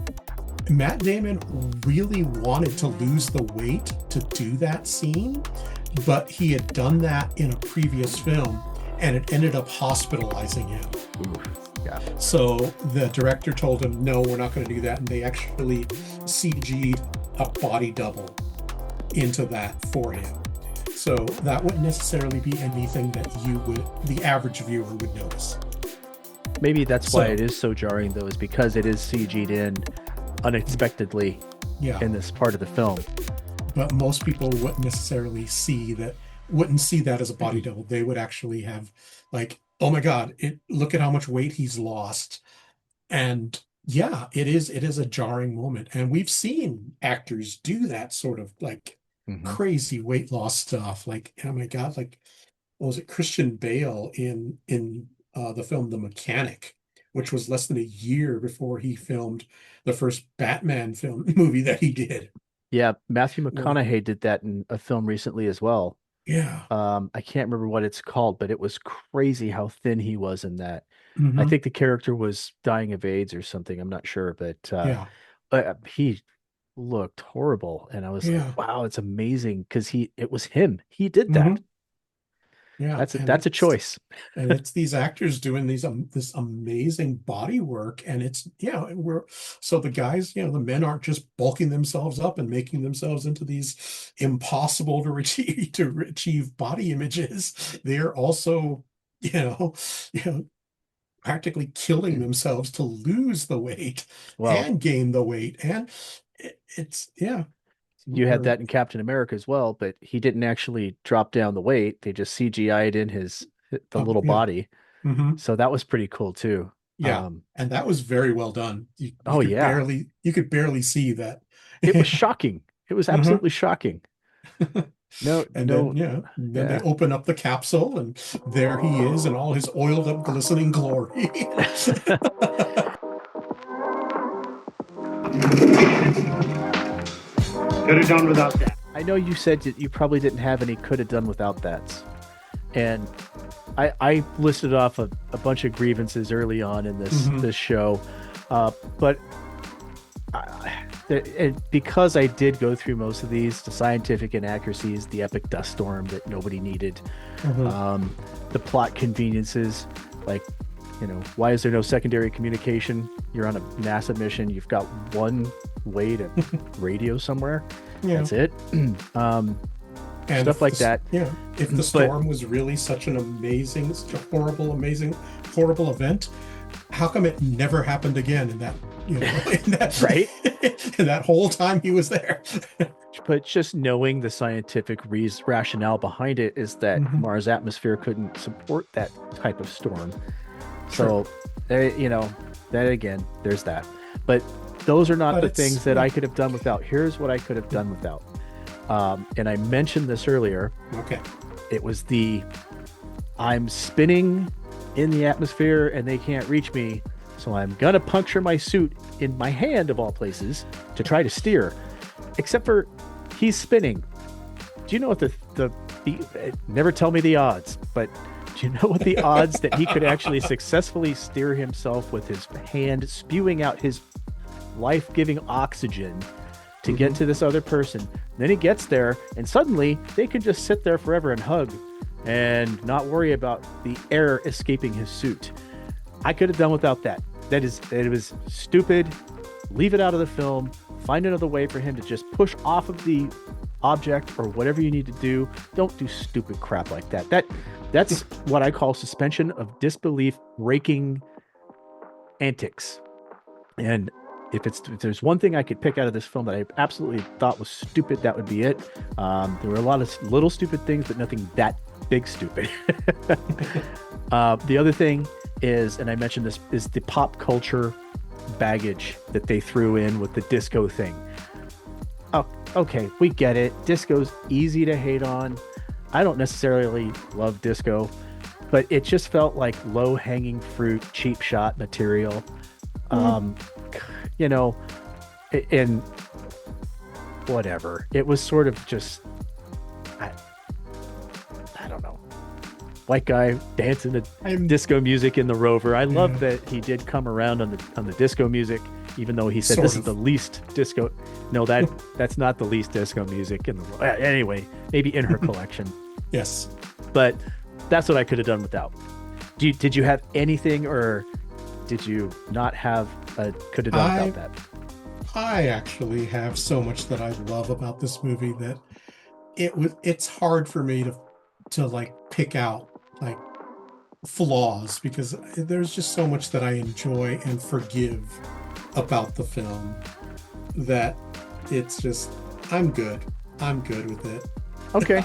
Matt Damon really wanted to lose the weight to do that scene, but he had done that in a previous film and it ended up hospitalizing him. Oof. Yeah. So the director told him, no, we're not going to do that. And they actually CG'd a body double into that for him. So that wouldn't necessarily be anything that the average viewer would notice. Maybe that's why So, it is so jarring, though, is because it is CG'd in unexpectedly yeah. in this part of the film. But most people wouldn't see that as a body double. They would actually have like, oh my God, look at how much weight he's lost. And yeah, it is a jarring moment. And we've seen actors do that sort of like Mhm. crazy weight loss stuff. Like, oh my God, like, what was it, Christian Bale in the film The Mechanic, which was less than a year before he filmed the first Batman film movie that he did. Yeah, Matthew Where, McConaughey did that in a film recently as well. yeah. I can't remember what it's called, but it was crazy how thin he was in that. I Hmm. think the character was dying of AIDS or something. I'm not sure, but Yeah. he looked horrible, and I was like, Yeah. "Wow, it's amazing!" Because it was him. He did that. Hmm. Yeah. That's a choice. And it's these actors doing this amazing body work, and it's, we're so the guys, the men aren't just bulking themselves up and making themselves into these impossible to achieve body images. They're also, you know you know practically killing themselves to lose the weight Well, and gain the weight. And it's, yeah, you had we're, that in Captain America as well, but he didn't actually drop down the weight. They just CGI'd in the little yeah. body. Hmm. So that was pretty cool too. Yeah, Um, and that was very well done. You oh could yeah, barely see that. it was shocking. It was Uh-huh. absolutely shocking. No, And then, no, then they yeah. open up the capsule, and there he is in all his oiled up, glistening glory. Could have done without that. I know you said that you probably didn't have any could have done without that. And I listed off a bunch of grievances early on in Hmm. this show, but because I did go through most of these, the scientific inaccuracies, the epic dust storm that nobody needed, Hmm. um, the plot conveniences, like, why is there no secondary communication? You're on a NASA mission. You've got one way to radio somewhere. Yeah. That's it. um, And Stuff if like that. if the But storm was really such an amazing, such a horrible, amazing, horrible event, how come it never happened again in that, in right. that in that whole time he was there? But just knowing the scientific rationale behind it is that Hmm. Mars' atmosphere couldn't support that type of storm. Sure. So, that again, there's that. But those are not But the things it's, that yeah. I could have done without. Here's what I could have done without. And I mentioned this earlier. Okay. It was I'm spinning in the atmosphere and they can't reach me. So I'm going to puncture my suit in my hand, of all places, to try to steer. Except for he's spinning. Do you know what never tell me the odds, but do you know what the odds that he could actually successfully steer himself with his hand spewing out his life-giving oxygen to get Hmm. to this other person? Then he gets there and suddenly they can just sit there forever and hug and not worry about the air escaping his suit. I could have done without that. It was stupid. Leave it out of the film. Find another way for him to just push off of the object or whatever you need to do. Don't do stupid crap like that. That's what I call suspension of disbelief breaking antics. And if there's one thing I could pick out of this film that I absolutely thought was stupid, that would be it. There were a lot of little stupid things, but nothing that big stupid. The other thing is, and I mentioned this, is the pop culture baggage that they threw in with the disco thing. Oh, okay, we get it. Disco's easy to hate on. I don't necessarily love disco, but it just felt like low hanging fruit, cheap shot material. Mm. Um, you know, and whatever. It was sort of just, I, I don't know, white guy dancing to I'm disco music in the Rover. I love Yeah, that he did come around on the disco music, even though he said this sort is the of. least disco. No, that's not the least disco music in the. Anyway, maybe in her collection, Yes. but that's what I could have done without. Did you have anything, or did you not have a could have done without I that? I actually have so much that I love about this movie that it's hard for me to like pick out like flaws because there's just so much that I enjoy and forgive about the film that it's just I'm good. I'm good with it. Okay.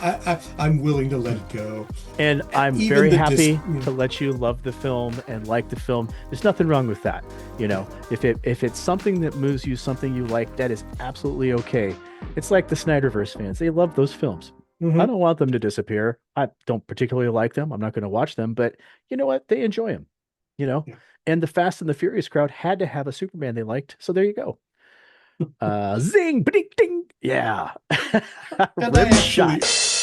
I'm willing to let it go. And I'm Even very the dis happy to let you love the film and like the film. There's nothing wrong with that. If it's something that moves you, something you like, that is absolutely okay. It's like the Snyderverse fans. They love those films. I Mhm. don't want them to disappear. I don't particularly like them. I'm not going to watch them, but you know what? They enjoy them, you know? Yeah. And the Fast and the Furious crowd had to have a Superman they liked. So there you go. Zing, ding, ding. Yeah. And Rim shot.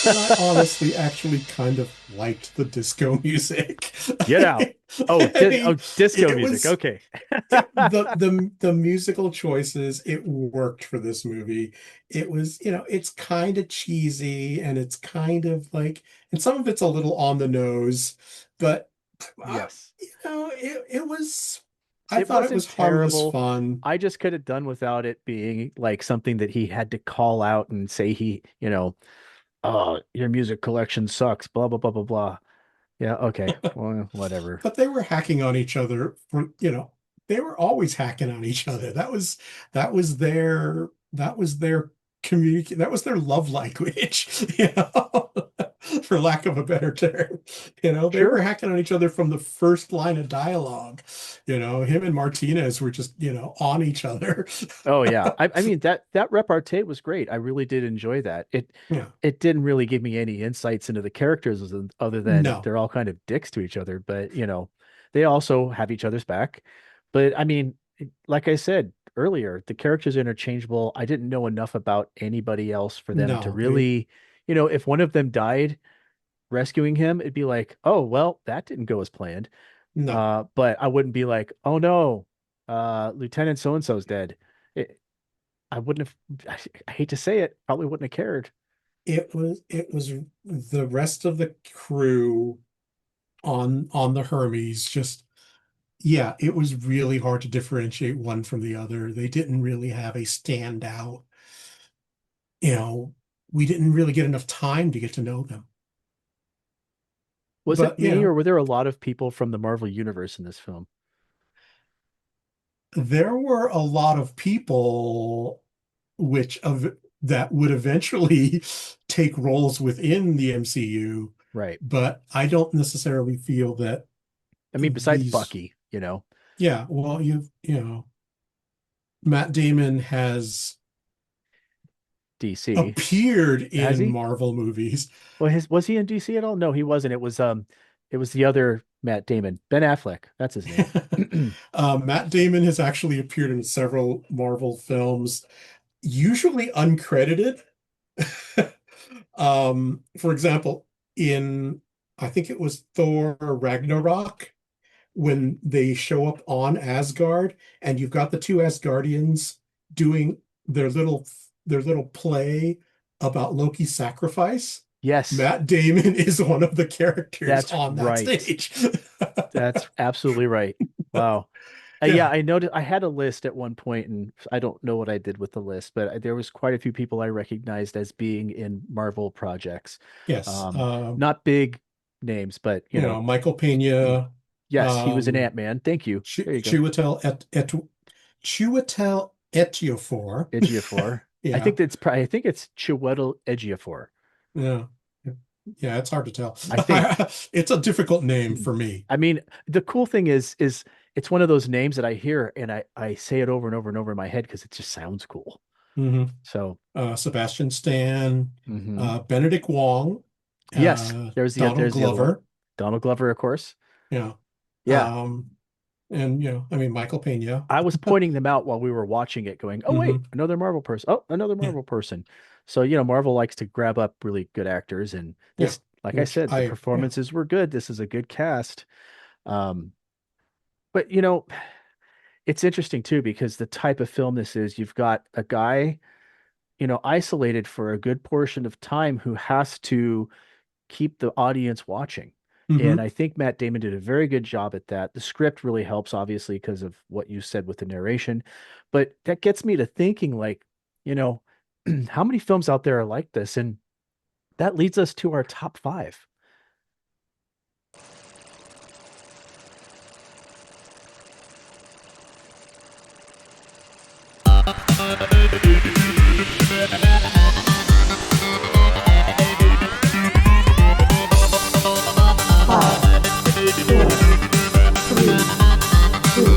and I honestly actually kind of liked the disco music. Get out. Oh, I mean, disco it music. was Okay. the musical choices, it worked for this movie. It was, it's kind of cheesy and it's kind of like, and some of it's a little on the nose, but uh, Yes. it was, I It thought it wasn't was harmless terrible. fun. I just could have done without it being like something that he had to call out and say oh, your music collection sucks, blah, blah, blah, blah, blah. Yeah, okay. Well, whatever. But they were hacking on each other they were always hacking on each other. That was their communicate. That was their love language, for lack of a better term. They were Sure. hacking on each other from the first line of dialogue. Him and Martinez were just, on each other. Oh yeah. I mean that repartee was great. I really did enjoy that. Yeah. It didn't really give me any insights into the characters other than No. they're all kind of dicks to each other, but they also have each other's back. But I mean, like I said, earlier, the characters are interchangeable. I didn't know enough about anybody else for them to No, really, if one of them died rescuing him, it'd be like, oh, well, that didn't go as planned. no. But I wouldn't be like, oh no, Lieutenant so and so's dead. It, I wouldn't have. I hate to say it, probably wouldn't have cared. It was the rest of the crew on the Hermes just yeah, it was really hard to differentiate one from the other. They didn't really have a standout. You know, we didn't really get enough time to get to know them. Was it But, me, or were there a lot of people from the Marvel universe in this film? there were a lot of people which of that would eventually take roles within the MCU, Right. but I don't necessarily feel that I mean, besides these, Bucky, yeah, well, Matt Damon has DC. appeared Has in he? Marvel movies. Well, was he in DC at all? No, he wasn't. It was the other Matt Damon, Ben Affleck. That's his name. Matt Damon has actually appeared in several Marvel films, usually uncredited. For example, in I think it was Thor Ragnarok, when they show up on Asgard, and you've got the two Asgardians doing their little their little play about Loki's sacrifice. Yes, Matt Damon is one of the characters that's on that right. stage. That's absolutely right. Wow. Yeah, Yeah. I noticed I had a list at one point, and I don't know what I did with the list, but there was quite a few people I recognized as being in Marvel projects. Yes. Um, Not big names, but Michael Pena, yes, he was an um, Ant-Man. Thank you. There you go. Chiwetel Ejiofor. Ejiofor. Yeah. I think it's Chiwetel Ejiofor. Yeah. Yeah, it's hard to tell. I think. It's a difficult name for me. I mean, the cool thing is it's one of those names that I hear and I say it over and over and over in my head because it just sounds cool. Hmm. So, Sebastian Stan, mhm. Benedict Wong, Yes, Donald there's the other one. Glover. Donald Glover, of course. Yeah. Yeah. Um, and I mean Michael Pena. I was pointing them out while we were watching it, going, "Oh wait, Hmm. another Marvel person. Oh, another Yeah. Marvel person." So, Marvel likes to grab up really good actors, and Yeah. this, like I Which said, the yeah. performances were good. This is a good cast. Um, but it's interesting too because the type of film this is, you've got a guy, isolated for a good portion of time who has to keep the audience watching. And Hmm. I think Matt Damon did a very good job at that. The script really helps, obviously, because of what you said with the narration. But that gets me to thinking, like, you know, how many films out there are like this? And that leads us to our top five. Five, four, three, two,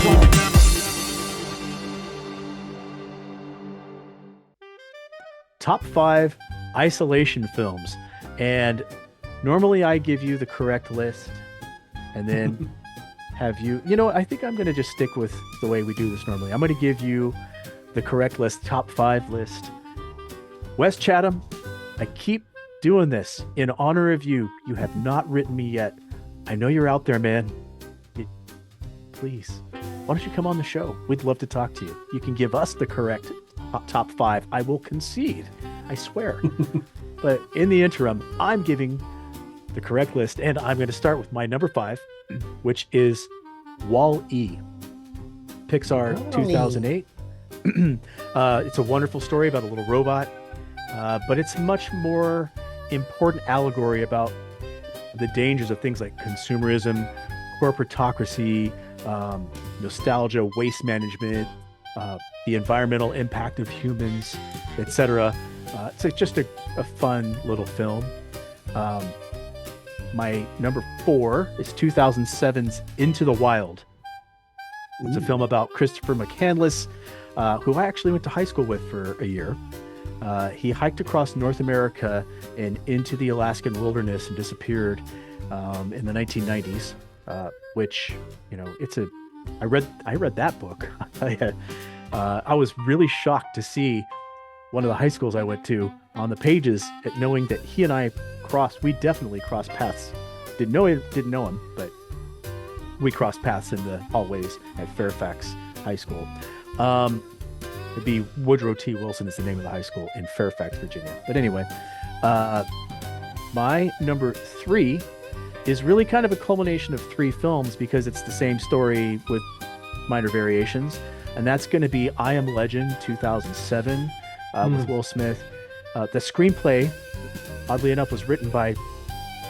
one. Top five isolation films. And normally I give you the correct list and then have I think I'm going to just stick with the way we do this normally. I'm going to give you the correct list, top five list. Wes Chatham, I keep doing this in honor of you. You have not written me yet. I know you're out there, man. Please, why don't you come on the show? We'd love to talk to you. You can give us the correct top five. I will concede, I swear. But in the interim, I'm giving the correct list, and I'm going to start with my number five, which is Wall-E, Pixar Oh. 2008. It's a wonderful story about a little robot, but it's much more important allegory about the dangers of things like consumerism, corporatocracy, nostalgia, waste management, the environmental impact of humans, etc. It's just a fun little film. My number four is 2007's Into the Wild. It's a Ooh. film about Christopher McCandless, who I actually went to high school with for a year. He hiked across North America and into the Alaskan wilderness and disappeared in the 1990s, which, it's a I read that book. I was really shocked to see one of the high schools I went to on the pages, at knowing that he and I we definitely crossed paths. Didn't know him, but we crossed paths in the hallways at Fairfax High School. It'd be Woodrow T. Wilson is the name of the high school in Fairfax, Virginia. But anyway, my number 3 is really kind of a culmination of 3 films because it's the same story with minor variations. And that's going to be I Am Legend 2007 with Will Smith. The screenplay, oddly enough, was written by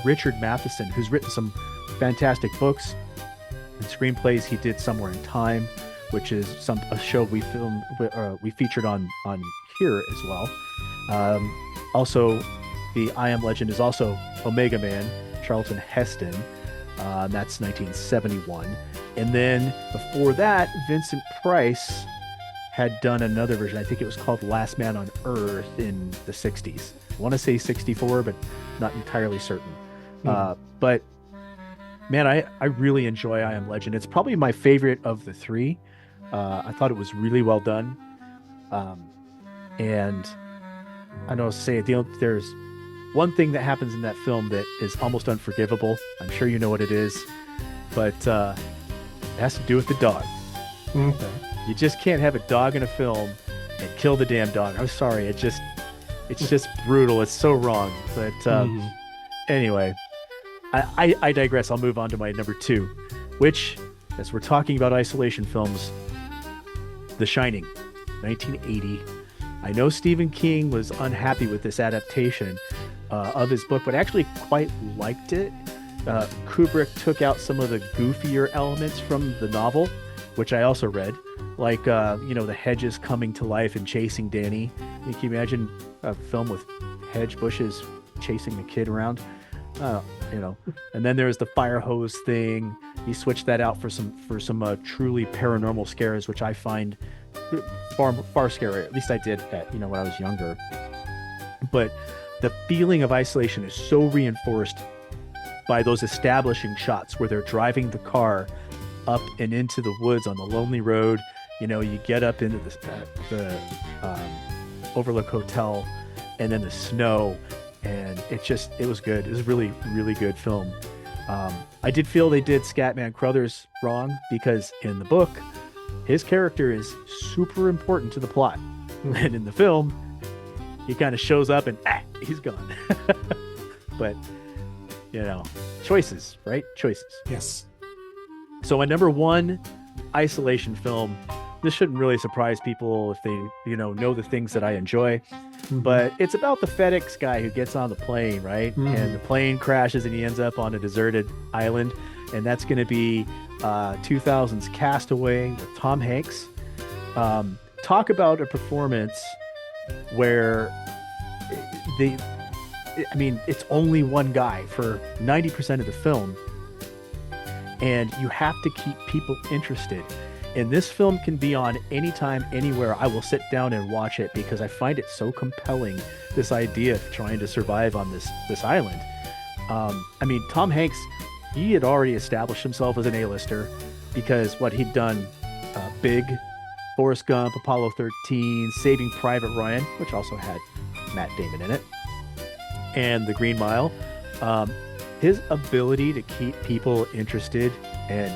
Richard Matheson, who's written some fantastic books and screenplays. He did Somewhere in Time, which is a show we featured on here as well. Also, the I Am Legend is also Omega Man, Charlton Heston. That's 1971. And then before that, Vincent Price had done another version. I think it was called Last Man on Earth in the 60s. I want to say 64, but not entirely certain. But man, I really enjoy I Am Legend. It's probably my favorite of the 3. I thought it was really well done. And I know there's one thing that happens in that film that is almost unforgivable. I'm sure you know what it is, but it has to do with the dog. Okay. You just can't have a dog in a film and kill the damn dog. I'm sorry. It's just brutal. It's so wrong. But anyway, I digress. I'll move on to my number 2, which, as we're talking about isolation films, The Shining, 1980. I know Stephen King was unhappy with this adaptation of his book, but actually quite liked it. Kubrick took out some of the goofier elements from the novel, which I also read, like the hedges coming to life and chasing Danny. Can you imagine a film with hedge bushes chasing the kid around? And then there's the fire hose thing. He switched that out for some truly paranormal scares, which I find far scarier. At least I did when I was younger. But the feeling of isolation is so reinforced by those establishing shots where they're driving the car up and into the woods on the lonely road. You get up into the Overlook Hotel, and then the snow, and it was good. It was a really, really good film. I did feel they did Scatman Crothers wrong, because in the book, his character is super important to the plot. And in the film, he kind of shows up and he's gone. But, choices, right? Choices. Yes. So my number 1 isolation film, this shouldn't really surprise people if they, know the things that I enjoy, but it's about the FedEx guy who gets on the plane, right? And the plane crashes and he ends up on a deserted island. And that's going to be 2000's Castaway with Tom Hanks. Talk about a performance where it's only one guy for 90% of the film, and you have to keep people interested. And this film can be on anytime, anywhere. I will sit down and watch it because I find it so compelling, this idea of trying to survive on this island. Tom Hanks, he had already established himself as an A-lister because what he'd done, Big, Forrest Gump, Apollo 13, Saving Private Ryan, which also had Matt Damon in it, and The Green Mile. His ability to keep people interested and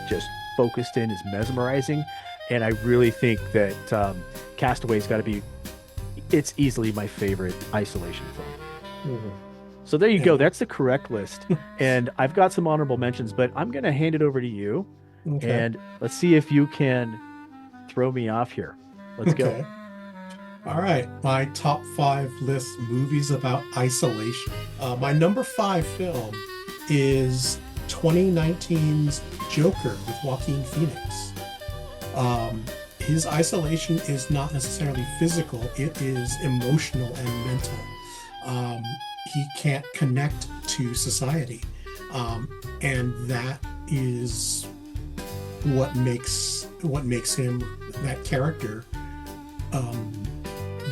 just focused in is mesmerizing. And I really think that Castaway's got to be, it's easily my favorite isolation film. So there you go. That's the correct list. And I've got some honorable mentions, but I'm going to hand it over to you. Okay. And let's see if you can throw me off here. Let's go. All right. My top 5 list movies about isolation. My number 5 film is 2019's Joker with Joaquin Phoenix. His isolation is not necessarily physical. It is emotional and mental. He can't connect to society. And that is what makes him, that character,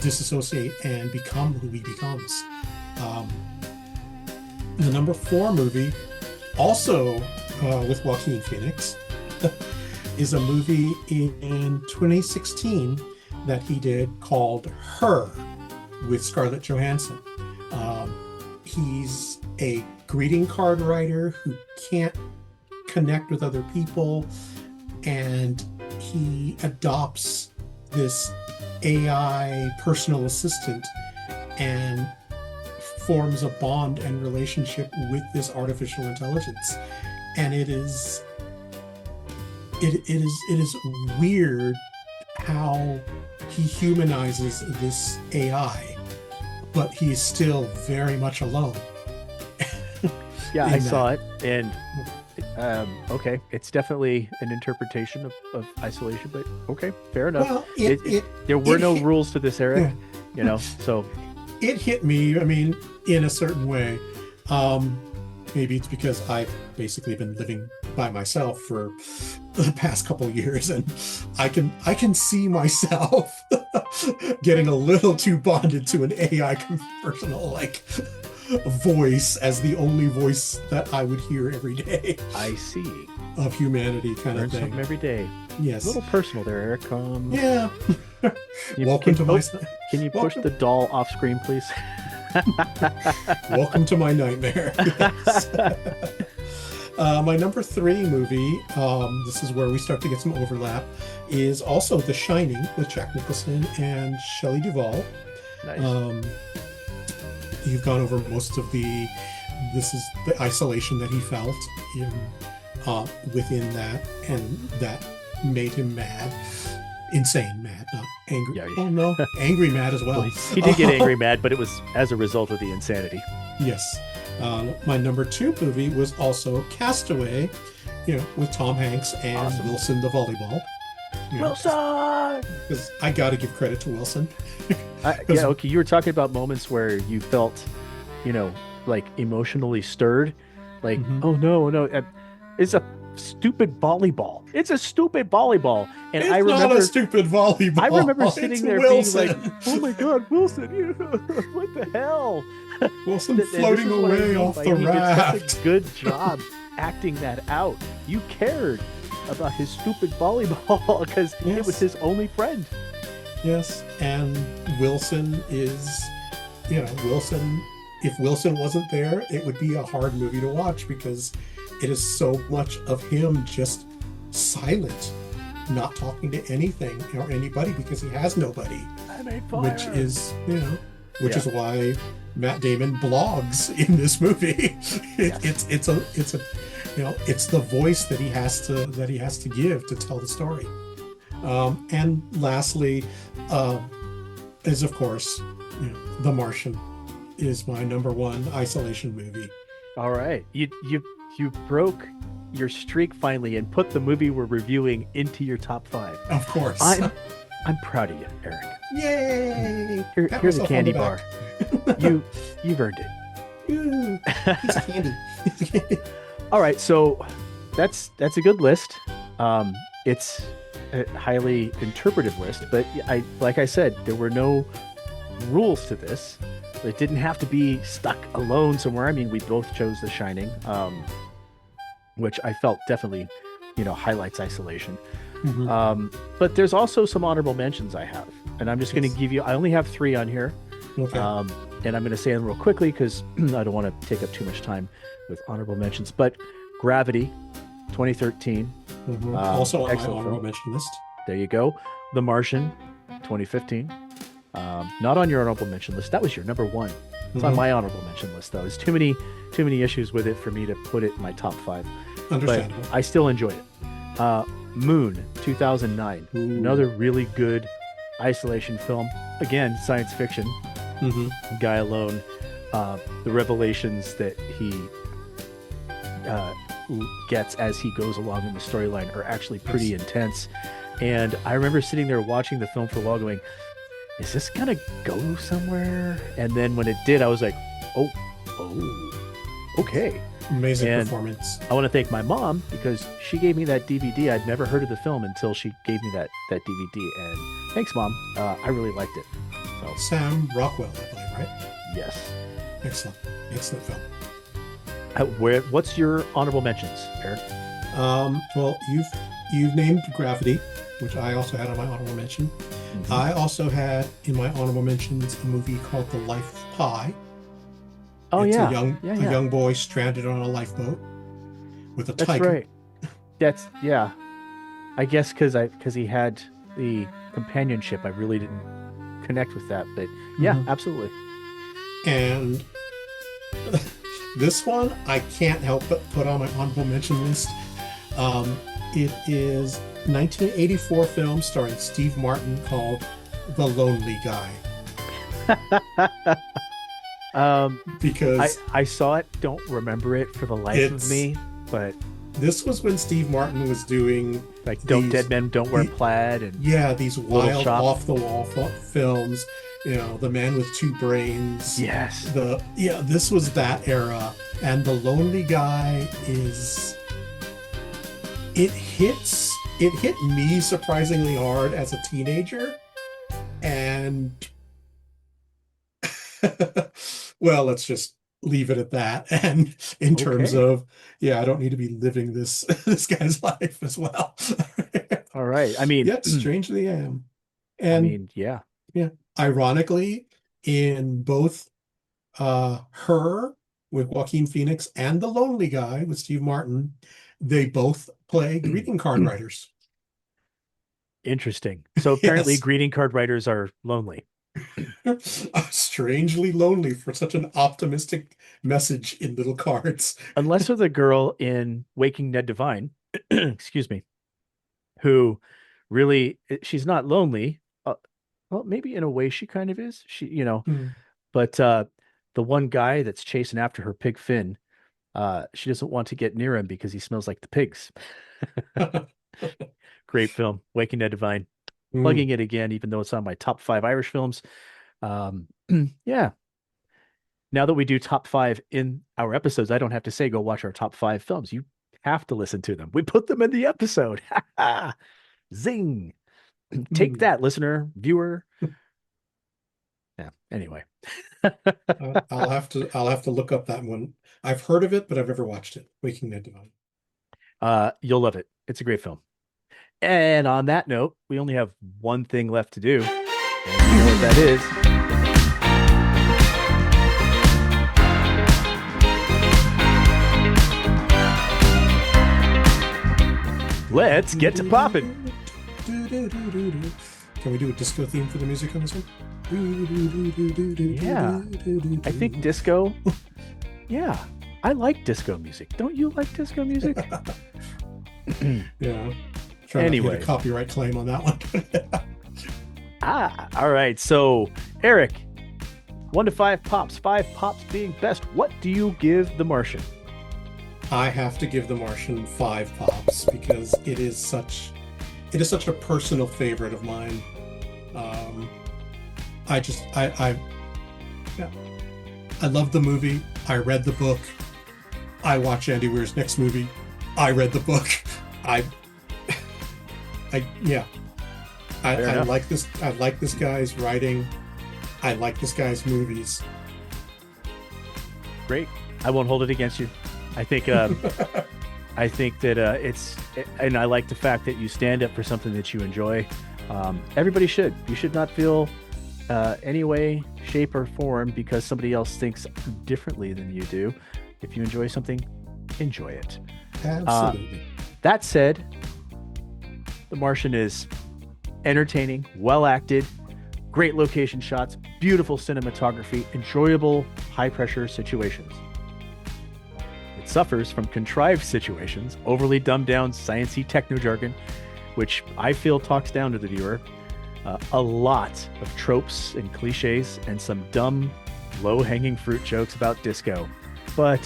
disassociate and become who he becomes. The number 4 movie, also with Joaquin Phoenix, is a movie in 2016 that he did called Her with Scarlett Johansson. He's a greeting card writer who can't connect with other people, and he adopts this AI personal assistant and forms a bond and relationship with this artificial intelligence. And it is weird how he humanizes this AI, but he is still very much alone. Yeah, I saw it, and okay, it's definitely an interpretation of isolation, but okay, fair enough. Well, there were no rules to this, Eric. So it hit me, I mean, in a certain way. Maybe it's because I've basically been living by myself for the past couple of years, and I can see myself getting a little too bonded to an AI personal like voice as the only voice that I would hear every day. I see. Of humanity kind Learn of thing. something every day. Yes. A little personal there, Eric. Yeah. Welcome to my. Can you push the doll off screen, please? Welcome to my nightmare. Yes. My number 3 movie, this is where we start to get some overlap, is also The Shining with Jack Nicholson and Shelley Duvall. Nice. You've gone over most of this is the isolation that he felt within that, and that made him mad. Insane mad, not angry. Yeah. Oh no, angry mad as well. He did get angry mad, but it was as a result of the insanity. Yes. My number 2 movie was also Castaway, with Tom Hanks and Awesome. Wilson the volleyball. Wilson! Because I got to give credit to Wilson. Yeah, okay. You were talking about moments where you felt, like emotionally stirred. Like, oh no, it's a stupid volleyball. It's a stupid volleyball. And It's I remember not a stupid volleyball. I remember sitting It's there Wilson. being like, oh my God, Wilson, what the hell? Wilson And this floating is what I away mean, off like, the he did raft. such a good job acting that out. You cared about his stupid volleyball because it was his only friend. Yes, and Wilson is, Wilson, if Wilson wasn't there, it would be a hard movie to watch because it is so much of him just silent, not talking to anything or anybody because he has nobody. I made fire. Which is, is why Matt Damon blogs in this movie. It's the voice that he has to give to tell the story. And lastly, is of course, The Martian is my number 1 isolation movie. All right, you broke your streak finally and put the movie we're reviewing into your top 5. Of course, I'm proud of you, Eric. Yay! Here's a candy bar. You've earned it. Ooh, piece of candy. All right, so that's a good list. It's a highly interpretive list, but like I said, there were no rules to this. It didn't have to be stuck alone somewhere. I mean, we both chose The Shining, which I felt definitely, highlights isolation. Mm-hmm. But there's also some honorable mentions I have, and I'm just going to give you. I only have 3 on here, Okay. and I'm going to say them real quickly because I don't want to take up too much time with honorable mentions. But Gravity, 2013. Also on my excellent honorable film. mention list. There you go. The Martian, 2015. Not on your honorable mention list. That was your number 1. It's on my honorable mention list, though. There's too many issues with it for me to put it in my top 5. Understandable. But I still enjoyed it. Moon, 2009. Ooh. Another really good isolation film. Again, science fiction. Guy alone. The revelations that he gets as he goes along in the storyline are actually pretty intense. And I remember sitting there watching the film for a while going, is this gonna go somewhere? And then when it did, I was like, oh, okay. Amazing And performance. I want to thank my mom because she gave me that DVD. I'd never heard of the film until she gave me that DVD. And thanks, Mom. I really liked it. So, Sam Rockwell, I believe, right? yes. Excellent film. What's your honorable mentions, Eric? Well, you've named Gravity, which I also had on my honorable mention. Mhm. I also had in my honorable mentions a movie called The Life of Pi. Oh It's yeah, a yeah, yeah. young boy stranded on a lifeboat with a That's tiger. right. Yeah. I guess because he had the companionship, I really didn't connect with that. But yeah, Mhm. absolutely. And this one I can't help but put on my honorable mention list. Um, it is 1984 film starring Steve Martin called The Lonely Guy. Um, Because I saw it, don't remember it for the life of it's me, but this was when Steve Martin was doing like Don't these Dead Men Don't Wear the, Plaid and yeah, these Little wild Shop. off the wall films, The Man with Two Brains. Yes. This was that era, and The Lonely Guy is it hit me surprisingly hard as a teenager, and well, let's just leave it at that. And in terms Okay. of, I don't need to be living this this guy's life as well. All right. I mean, Yet strangely I am. I And mean, yeah. yeah, ironically, in both Her with Joaquin Phoenix and The Lonely Guy with Steve Martin, they both play greeting card writers. Interesting. So apparently Yes. greeting card writers are lonely. Strangely lonely for such an optimistic message in little cards. Unless they're the girl in Waking Ned Divine, excuse me, who really she's not lonely. Well, maybe in a way she kind of is. Hmm. But the one guy that's chasing after her pig Finn, she doesn't want to get near him because he smells like the pigs. Great film, Waking Ned Divine. Hmm. Plugging it again, even though it's on my top 5 Irish films. Um, yeah. Now that we do top 5 in our episodes, I don't have to say go watch our top 5 films. You have to listen to them. We put them in the episode. Zing. Take Hmm. that, listener, viewer. Yeah. Anyway. I'll have to look up that one. I've heard of it, but I've never watched it. Waking Ned Divine. You'll love it. It's a great film. And on that note, we only have one thing left to do. And you know what that is. Let's get to popping. Can we do a disco theme for the music on this one? Yeah. I think disco. Yeah. I like disco music. Don't you like disco music? Yeah. Try not to Anyway. get a copyright claim on that one. All right. So, Eric, 1 to 5 pops, 5 pops being best. What do you give The Martian? I have to give The Martian 5 pops because it is such a personal favorite of mine. Yeah. I love the movie. I read the book. I watch Andy Weir's next movie. I read the book. Yeah. I like this. I like this guy's writing. I like this guy's movies. Great. I won't hold it against you. I think I think that and I like the fact that you stand up for something that you enjoy. Everybody should. You should not feel any way, shape, or form because somebody else thinks differently than you do. If you enjoy something, enjoy it. Absolutely. That said, The Martian is entertaining, well acted, great location shots, beautiful cinematography, enjoyable high pressure situations. It suffers from contrived situations, overly dumbed down sciencey techno jargon, which I feel talks down to the viewer, a lot of tropes and cliches, and some dumb, low-hanging fruit jokes about disco. But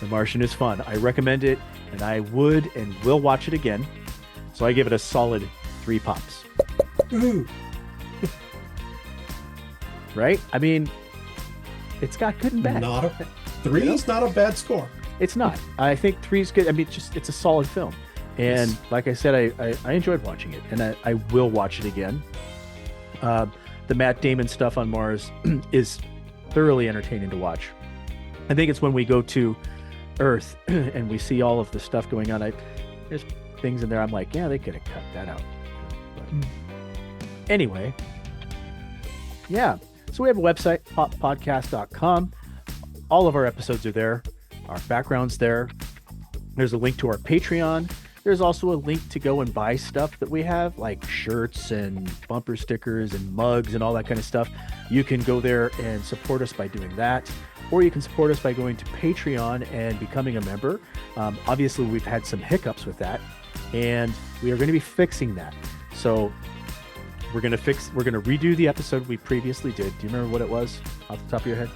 The Martian is fun. I recommend it, and I would and will watch it again. So I give it a solid 3 pops. Ooh. Right? I mean, it's got good and bad. Not a 3 is not a bad score. It's not. I think 3 is good. I mean, it's a solid film. And Yes. like I said, I enjoyed watching it, and I will watch it again. The Matt Damon stuff on Mars is thoroughly entertaining to watch. I think it's when we go to Earth and we see all of the stuff going on. There's things in there. I'm like, yeah, they could have cut that out. But Mm. anyway, yeah. So we have a website, poppodcast.com. All of our episodes are there. Our background's there. There's a link to our Patreon. There's also a link to go and buy stuff that we have, like shirts and bumper stickers and mugs and all that kind of stuff. You can go there and support us by doing that, or you can support us by going to Patreon and becoming a member. Obviously, we've had some hiccups with that, and we are going to be fixing that. So we're going to redo the episode we previously did. Do you remember what it was off the top of your head?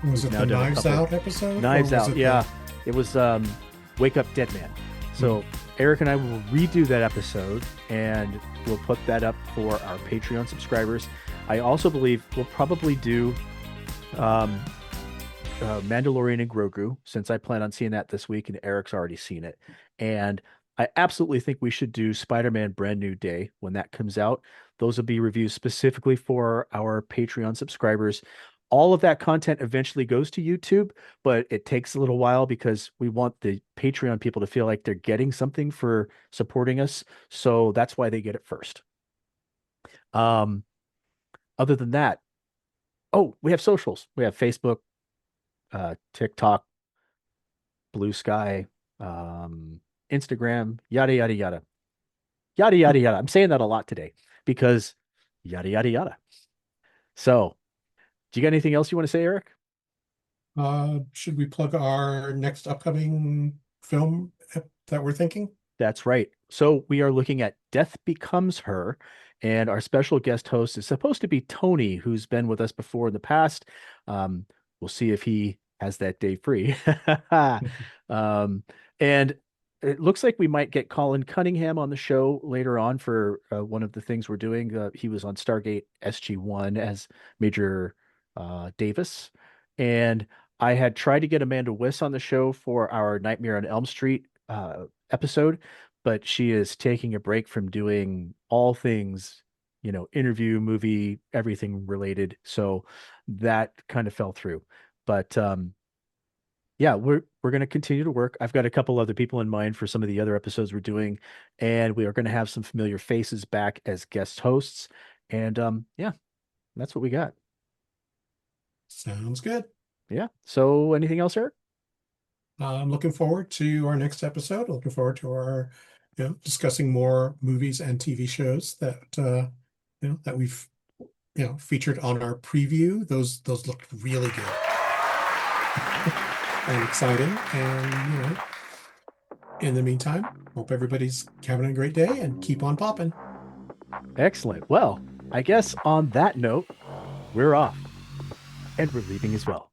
Was it Now the done a Knives couple- Out episode? Knives or was Out, it yeah. It was Wake Up Dead Man. So Eric and I will redo that episode, and we'll put that up for our Patreon subscribers. I also believe we'll probably do Mandalorian and Grogu, since I plan on seeing that this week, and Eric's already seen it. And I absolutely think we should do Spider-Man Brand New Day when that comes out. Those will be reviews specifically for our Patreon subscribers. All of that content eventually goes to YouTube, but it takes a little while because we want the Patreon people to feel like they're getting something for supporting us. So that's why they get it first. Other than that, oh, we have socials. We have Facebook, TikTok, Blue Sky, Instagram, yada, yada, yada. Yada, yada, yada. I'm saying that a lot today because yada, yada, yada. So, do you got anything else you want to say, Eric? Should we plug our next upcoming film that we're thinking? That's right. So we are looking at Death Becomes Her, and our special guest host is supposed to be Tony, who's been with us before in the past. We'll see if he has that day free. And it looks like we might get Colin Cunningham on the show later on for one of the things we're doing. He was on Stargate SG-1 as Major Davis. And I had tried to get Amanda Wiss on the show for our Nightmare on Elm Street episode, but she is taking a break from doing all things, interview, movie, everything related. So that kind of fell through. But yeah, we're going to continue to work. I've got a couple other people in mind for some of the other episodes we're doing, and we are going to have some familiar faces back as guest hosts. And yeah, that's what we got. Sounds good. Yeah. So anything else, Eric? I'm looking forward to our next episode. Looking forward to our, discussing more movies and TV shows that that we've featured on our preview. Those looked really good and exciting. And in the meantime, hope everybody's having a great day and keep on popping. Excellent. Well, I guess on that note, we're off, and we're leaving as well.